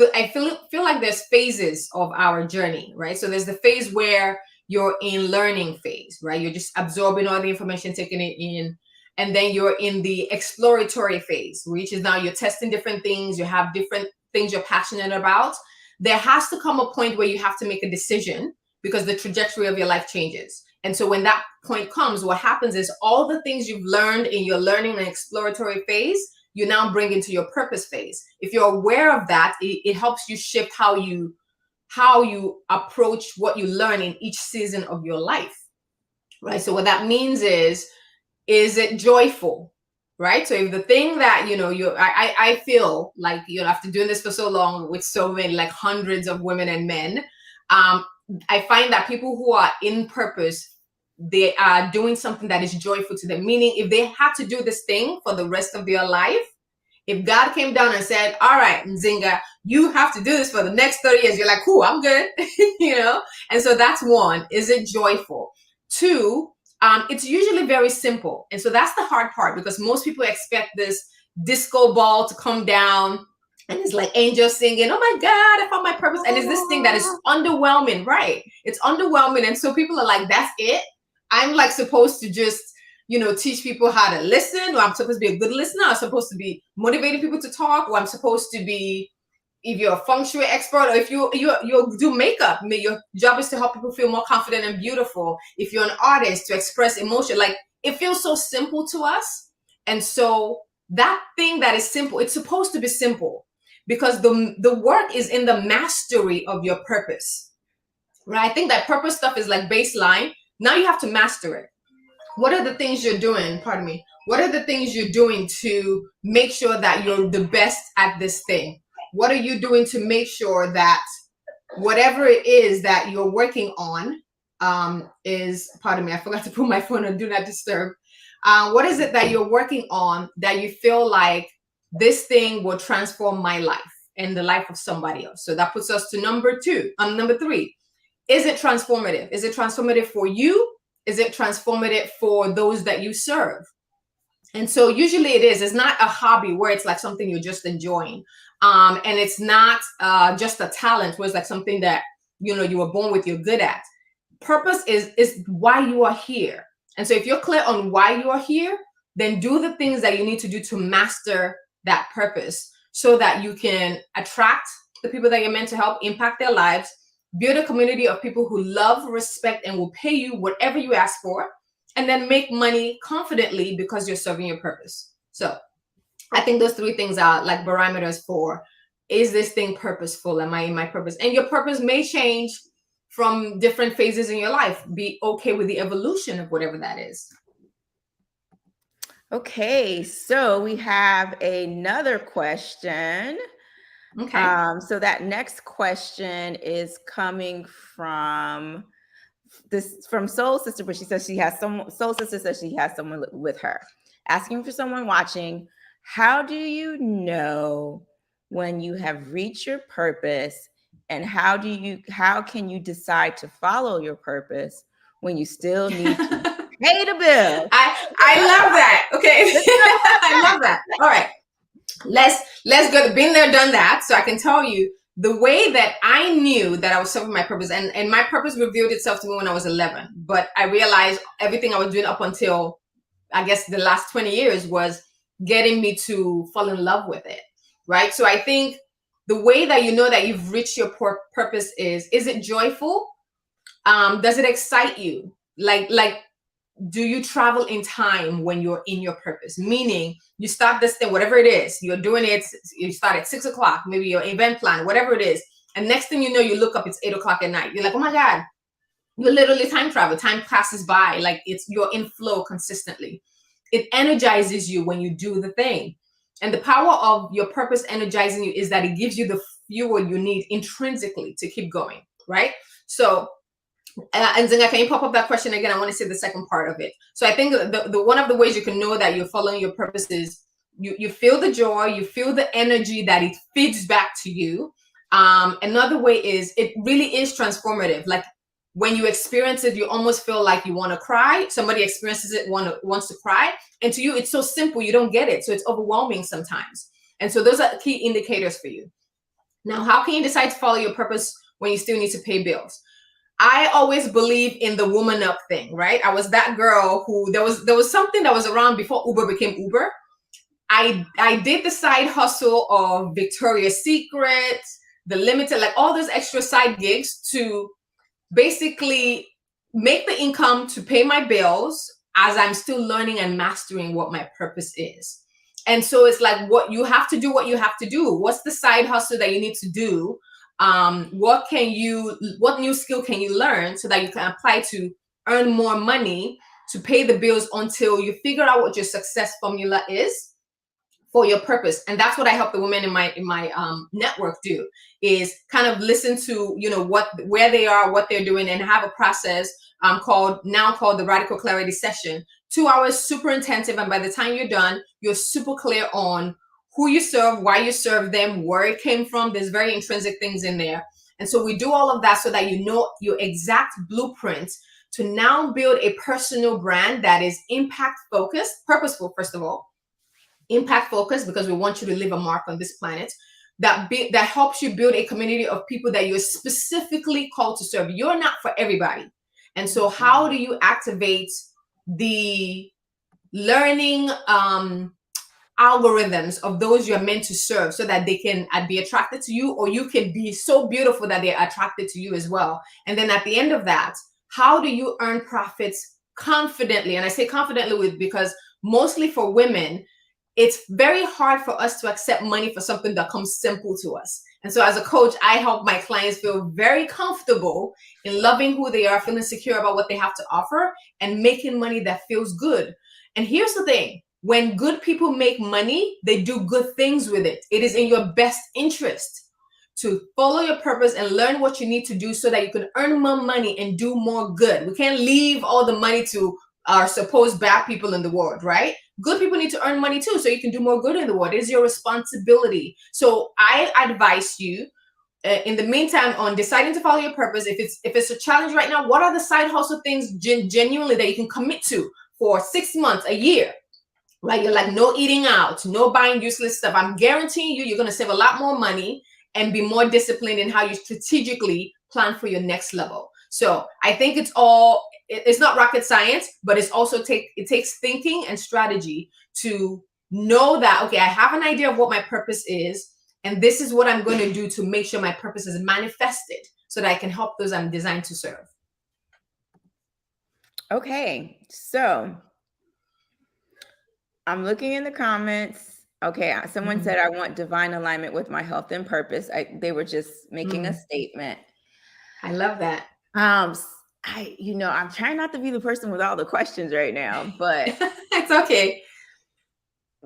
feel like there's phases of our journey, right? So there's the phase where you're in learning phase, right? You're just absorbing all the information, taking it in. And then you're in the exploratory phase, which is now you're testing different things. You have different things you're passionate about. There has to come a point where you have to make a decision, because the trajectory of your life changes. And so when that point comes, what happens is all the things you've learned in your learning and exploratory phase, you now bring into your purpose phase. If you're aware of that, it helps you shift how you approach what you learn in each season of your life, right? So what that means is it joyful, right? So if the thing that, I feel like, after doing this for so long with so many, like hundreds of women and men, I find that people who are in purpose, they are doing something that is joyful to them. Meaning, if they had to do this thing for the rest of their life, if God came down and said, all right, Nzinga, you have to do this for the next 30 years, you're like, cool, I'm good. And so that's one. Is it joyful? Two, it's usually very simple. And so that's the hard part, because most people expect this disco ball to come down and it's like angels singing, oh my God, I found my purpose. And it's this thing that is underwhelming, right? It's underwhelming. And so people are like, that's it? I'm like supposed to just, teach people how to listen, or I'm supposed to be a good listener, I'm supposed to be motivating people to talk, or I'm supposed to be, if you're a feng shui expert, or if you do makeup, your job is to help people feel more confident and beautiful. If you're an artist, to express emotion. Like, it feels so simple to us. And so that thing that is simple, it's supposed to be simple, because the work is in the mastery of your purpose, right? I think that purpose stuff is like baseline. Now you have to master it. What are the things you're doing? Pardon me. What are the things you're doing to make sure that you're the best at this thing? What are you doing to make sure that whatever it is that you're working on is, pardon me, I forgot to put my phone on Do Not Disturb. What is it that you're working on that you feel like this thing will transform my life and the life of somebody else? So that puts us to number three. Is it transformative? Is it transformative for you? Is it transformative for those that you serve? And so usually it is. It's not a hobby where it's like something you're just enjoying. And it's not just a talent where it's like something that, you were born with, you're good at. Purpose is why you are here. And so if you're clear on why you are here, then do the things that you need to do to master that purpose, so that you can attract the people that you're meant to help, impact their lives, build a community of people who love, respect, and will pay you whatever you ask for, and then make money confidently because you're serving your purpose. So I think those three things are like barometers for, is this thing purposeful? Am I in my purpose? And your purpose may change from different phases in your life. Be okay with the evolution of whatever that is. Okay, so we have another question. Okay. So that next question is coming from Soul Sister, but she says she has Soul Sister says she has someone with her. Asking for someone watching, how do you know when you have reached your purpose, and how can you decide to follow your purpose when you still need to pay the bill? I love that. Okay. I love that. All right. Let's go. Been there, done that. So I can tell you the way that I knew that I was serving my purpose, and my purpose revealed itself to me when I was 11. But I realized everything I was doing up until, I guess, the last 20 years was getting me to fall in love with it. Right. So I think the way that you know that you've reached your purpose is it joyful? Does it excite you? Like, do you travel in time when you're in your purpose? Meaning you start this thing, whatever it is, you're doing it, you start at 6 o'clock, maybe your event plan, whatever it is. And next thing you know, you look up, it's 8 o'clock at night. You're like, oh my God, you're literally time travel. Time passes by. Like you're in flow consistently. It energizes you when you do the thing. And the power of your purpose energizing you is that it gives you the fuel you need intrinsically to keep going, right? So, and Zinga, can you pop up that question again? I want to see the second part of it. So I think the one of the ways you can know that you're following your purpose is you feel the joy, you feel the energy that it feeds back to you. Another way is it really is transformative. Like when you experience it, you almost feel like you want to cry. Somebody experiences it, wants to cry. And to you, it's so simple, you don't get it. So it's overwhelming sometimes. And so those are key indicators for you. Now, how can you decide to follow your purpose when you still need to pay bills? I always believe in the woman up thing, right? I was that girl who there was something that was around before Uber became Uber. I did the side hustle of Victoria's Secret, the Limited, like all those extra side gigs to basically make the income to pay my bills as I'm still learning and mastering what my purpose is. And so it's like what you have to do. What's the side hustle that you need to do? What new skill can you learn so that you can apply to earn more money to pay the bills until you figure out what your success formula is for your purpose. And that's what I help the women in my network do, is kind of listen to, where they are, what they're doing, and have a process called the Radical Clarity Session. 2 hours, super intensive. And by the time you're done, you're super clear on who you serve, why you serve them, where it came from. There's very intrinsic things in there. And so we do all of that so that you know your exact blueprint to now build a personal brand that is impact focused, purposeful, first of all, impact focused, because we want you to leave a mark on this planet, that helps you build a community of people that you're specifically called to serve. You're not for everybody. And so how do you activate the learning algorithms of those you're meant to serve so that they can be attracted to you, or you can be so beautiful that they're attracted to you as well? And then at the end of that, how do you earn profits confidently? And I say confidently because mostly for women, it's very hard for us to accept money for something that comes simple to us. And so as a coach, I help my clients feel very comfortable in loving who they are, feeling secure about what they have to offer, and making money that feels good. And here's the thing. When good people make money, they do good things with it. It is in your best interest to follow your purpose and learn what you need to do so that you can earn more money and do more good. We can't leave all the money to our supposed bad people in the world, right? Good people need to earn money too, so you can do more good in the world. It is your responsibility. So I advise you, in the meantime, on deciding to follow your purpose. If it's a challenge right now, what are the side hustle things genuinely that you can commit to for 6 months, a year? Right? You're like, no eating out, no buying useless stuff. I'm guaranteeing you're going to save a lot more money and be more disciplined in how you strategically plan for your next level. So I think it's not rocket science, but it takes thinking and strategy to know that, okay, I have an idea of what my purpose is, and this is what I'm going to do to make sure my purpose is manifested so that I can help those I'm designed to serve. Okay, so I'm looking in the comments. Okay, someone said, I want divine alignment with my health and purpose. They were just making a statement. I love that. I'm trying not to be the person with all the questions right now, but it's okay.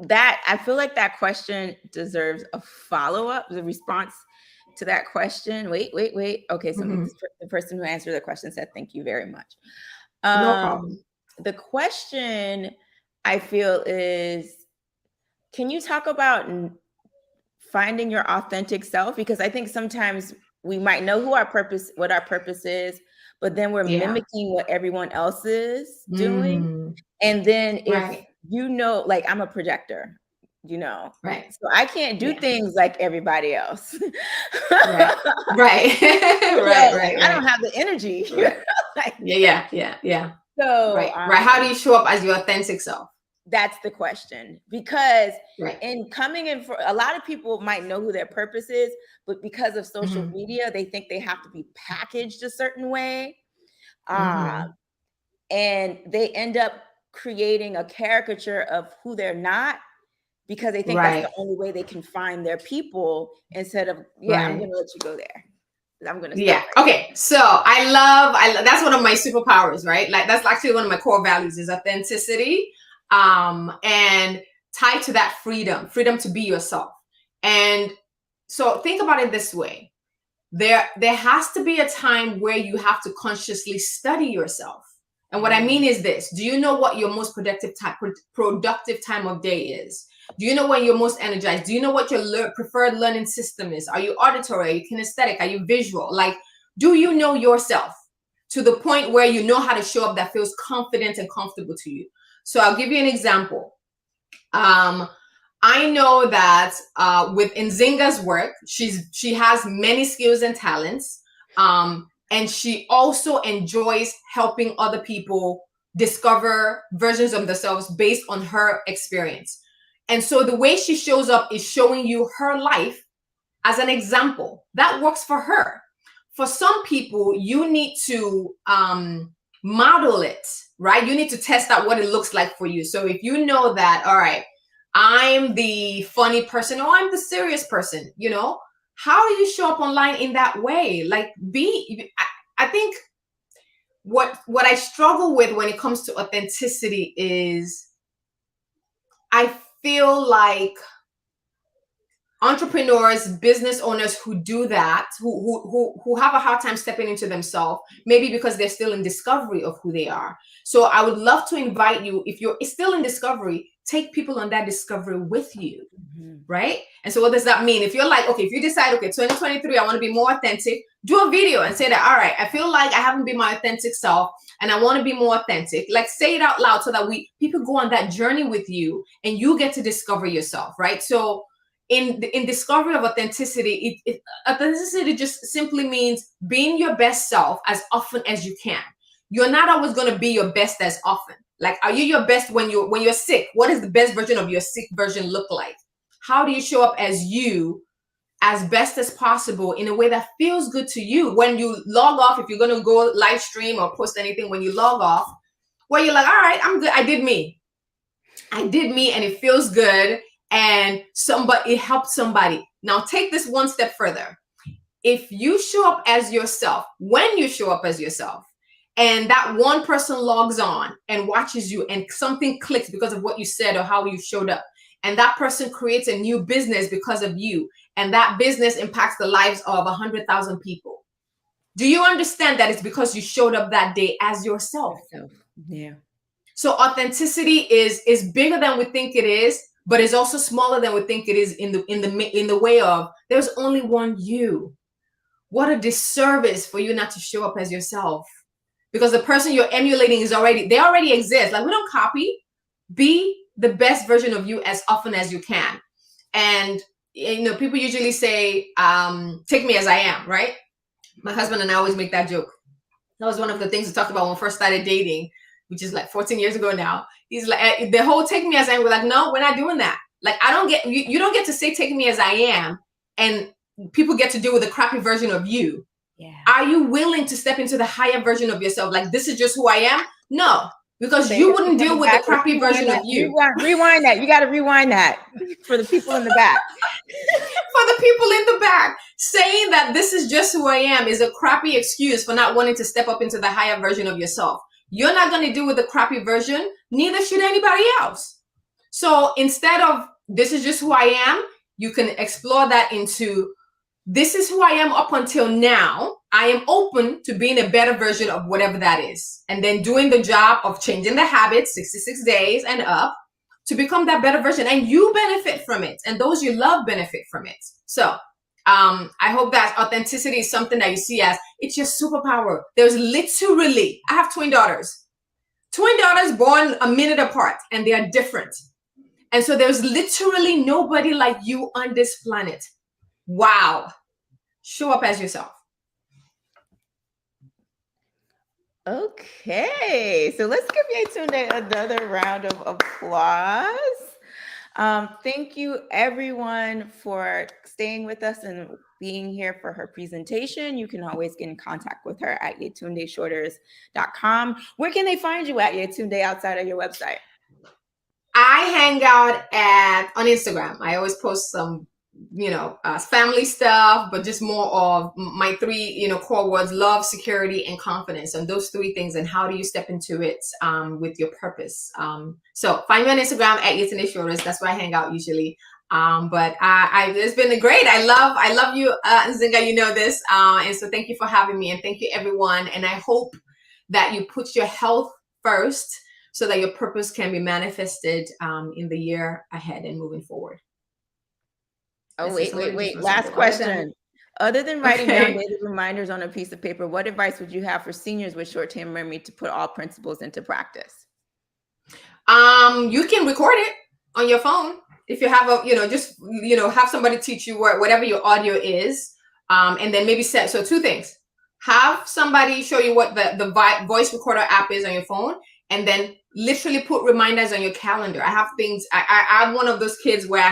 that I feel like that question deserves a follow-up, the response to that question. Wait. Okay, so the person who answered the question said, thank you very much. No problem. The question I feel is, can you talk about finding your authentic self? Because I think sometimes we might know what our purpose is, but then we're mimicking what everyone else is doing. And then if you know, like I'm a projector, you know, so I can't do things like everybody else. Right. I don't have the energy. Like, yeah. So right. How do you show up as your authentic self? That's the question. Because in coming in, for a lot of people might know who their purpose is, but because of social media, they think they have to be packaged a certain way. And they end up creating a caricature of who they're not, because they think that's the only way they can find their people, instead of, I'm going to let you go there. I'm going to stop Okay. So I love, that's one of my superpowers, right? Like that's actually one of my core values is authenticity. And tied to that freedom to be yourself. And so think about it this way. There has to be a time where you have to consciously study yourself. And what I mean is this: do you know what your most productive time of day is? Do you know when you're most energized? Do you know what your preferred learning system is? Are you auditory? Are you kinesthetic? Are you visual? Like, do you know yourself to the point where you know how to show up that feels confident and comfortable to you? So I'll give you an example. I know that with Nzinga's work, she has many skills and talents. And she also enjoys helping other people discover versions of themselves based on her experience. And so the way she shows up is showing you her life as an example. That works for her. For some people, you need to model it, right? You need to test out what it looks like for you. So if you know that, all right, I'm the funny person or I'm the serious person, you know, how do you show up online in that way? Like I think what I struggle with when it comes to authenticity is I feel like entrepreneurs, business owners who do that, who have a hard time stepping into themselves, maybe because they're still in discovery of who they are. So I would love to invite you, if you're still in discovery, take people on that discovery with you, right? And so what does that mean? If you're like, okay, if you decide, okay, 2023, I want to be more authentic, do a video and say that, all right, I feel like I haven't been my authentic self and I want to be more authentic. Like, say it out loud so that people go on that journey with you and you get to discover yourself, right? So in discovery of authenticity, authenticity just simply means being your best self as often as you can. You're not always going to be your best as often. Like, are you your best when you're sick? What does the best version of your sick version look like? How do you show up as you, as best as possible, in a way that feels good to you? When you log off, if you're going to go live stream or post anything, when you log off, where you're like, all right, I'm good. I did me, and it feels good. And it helped somebody. Now take this one step further. If you show up as yourself, when you show up as yourself, and that one person logs on and watches you and something clicks because of what you said or how you showed up, and that person creates a new business because of you, and that business impacts the lives of 100,000 people, do you understand that it's because you showed up that day as yourself? Yeah. So authenticity is bigger than we think it is, but it's also smaller than we think it is in the way of there's only one you. What a disservice for you not to show up as yourself, because the person you're emulating they already exist. Like, we don't copy. Be the best version of you as often as you can. And you know, people usually say, take me as I am, right? My husband and I always make that joke. That was one of the things we talked about when we first started dating, which is like 14 years ago now. He's like, the whole take me as I am. We're like, no, we're not doing that. Like, you don't get to say take me as I am, and people get to deal with the crappy version of you. Yeah. Are you willing to step into the higher version of yourself? Like, this is just who I am? No, because you wouldn't deal with the crappy version of you. Rewind that. You got to rewind that for the people in the back. For the people in the back, saying that this is just who I am is a crappy excuse for not wanting to step up into the higher version of yourself. You're not going to deal with the crappy version. Neither should anybody else. So instead of this is just who I am, you can explore that into this is who I am up until now. I am open to being a better version of whatever that is. And then doing the job of changing the habits, 66 days and up, to become that better version. And you benefit from it. And those you love benefit from it. So I hope that authenticity is something that you see as it's your superpower. There's literally, I have twin daughters born a minute apart, and they are different. And so there's literally nobody like you on this planet. Wow. Show up as yourself. Okay, so let's give Yetunde another round of applause. Thank you everyone for staying with us and being here for her presentation. You can always get in contact with her at yetundeshorters.com. Where can they find you at, Yetunde, outside of your website? I hang out on Instagram. I always post some, family stuff, but just more of my three, core words: love, security, and confidence. And those three things, and how do you step into it with your purpose? So find me on Instagram at Yetunde Shorters. That's where I hang out usually. But it's been great. I love you, Nzinga. You know this, and so thank you for having me, and thank you everyone. And I hope that you put your health first, so that your purpose can be manifested in the year ahead and moving forward. Oh, wait. Last question. Other than writing down daily reminders on a piece of paper, what advice would you have for seniors with short-term memory to put all principles into practice? You can record it on your phone. If you have have somebody teach you whatever your audio is, and then maybe so two things. Have somebody show you what the voice recorder app is on your phone, and then literally put reminders on your calendar. I have things. I'm one of those kids where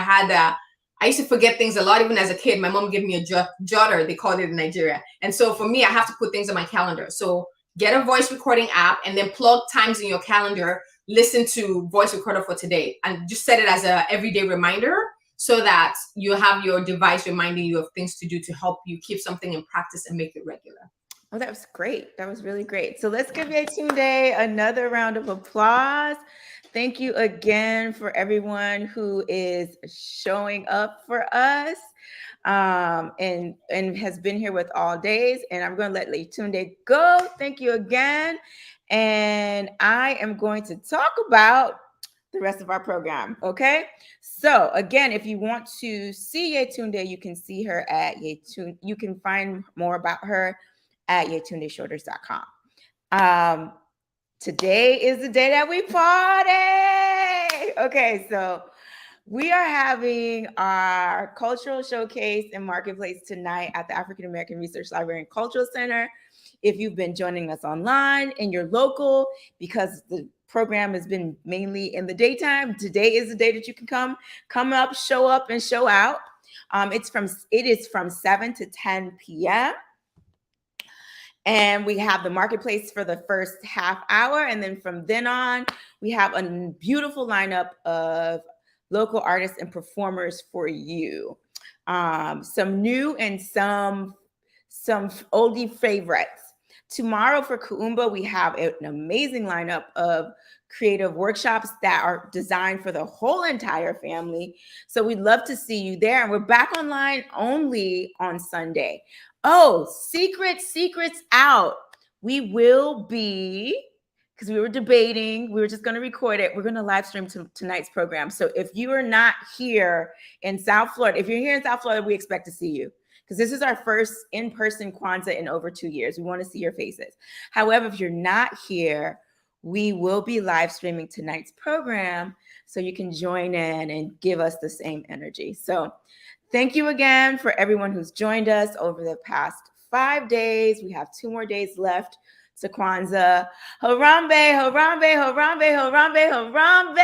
I used to forget things a lot, even as a kid. My mom gave me a jotter, they called it in Nigeria. And so for me, I have to put things on my calendar. So get a voice recording app and then plug times in your calendar, listen to voice recorder for today, and just set it as a everyday reminder so that you have your device reminding you of things to do to help you keep something in practice and make it regular. Oh, that was great. That was really great. So let's give Yetunde another round of applause. Thank you again for everyone who is showing up for us and has been here with all days. And I'm going to let Yetunde go. Thank you again. And I am going to talk about the rest of our program. Okay. So again, if you want to see Yetunde, you can see her at Yetunde. You can find more about her at yetundeshorters.com. Today is the day that we party. Okay, so we are having our cultural showcase and marketplace tonight at the African American Research Library and Cultural Center. If you've been joining us online and you're local, because the program has been mainly in the daytime, today is the day that you can come up, show up, and show out. It is from 7 to 10 p.m. And we have the marketplace for the first half hour. And then from then on, we have a beautiful lineup of local artists and performers for you. Some new and some oldie favorites. Tomorrow for Kuumba, we have an amazing lineup of creative workshops that are designed for the whole entire family. So we'd love to see you there. And we're back online only on Sunday. Oh, secrets out. We will be, because we were debating, we were just going to record it. We're going to live stream tonight's program. So if you are not here in South Florida, if you're here in South Florida, we expect to see you, because this is our first in-person Kwanzaa in over 2 years. We want to see your faces. However, if you're not here, we will be live streaming tonight's program so you can join in and give us the same energy. So thank you again for everyone who's joined us over the past 5 days. We have 2 more days left to Kwanzaa. Harambe, harambe, harambe, harambe, harambe.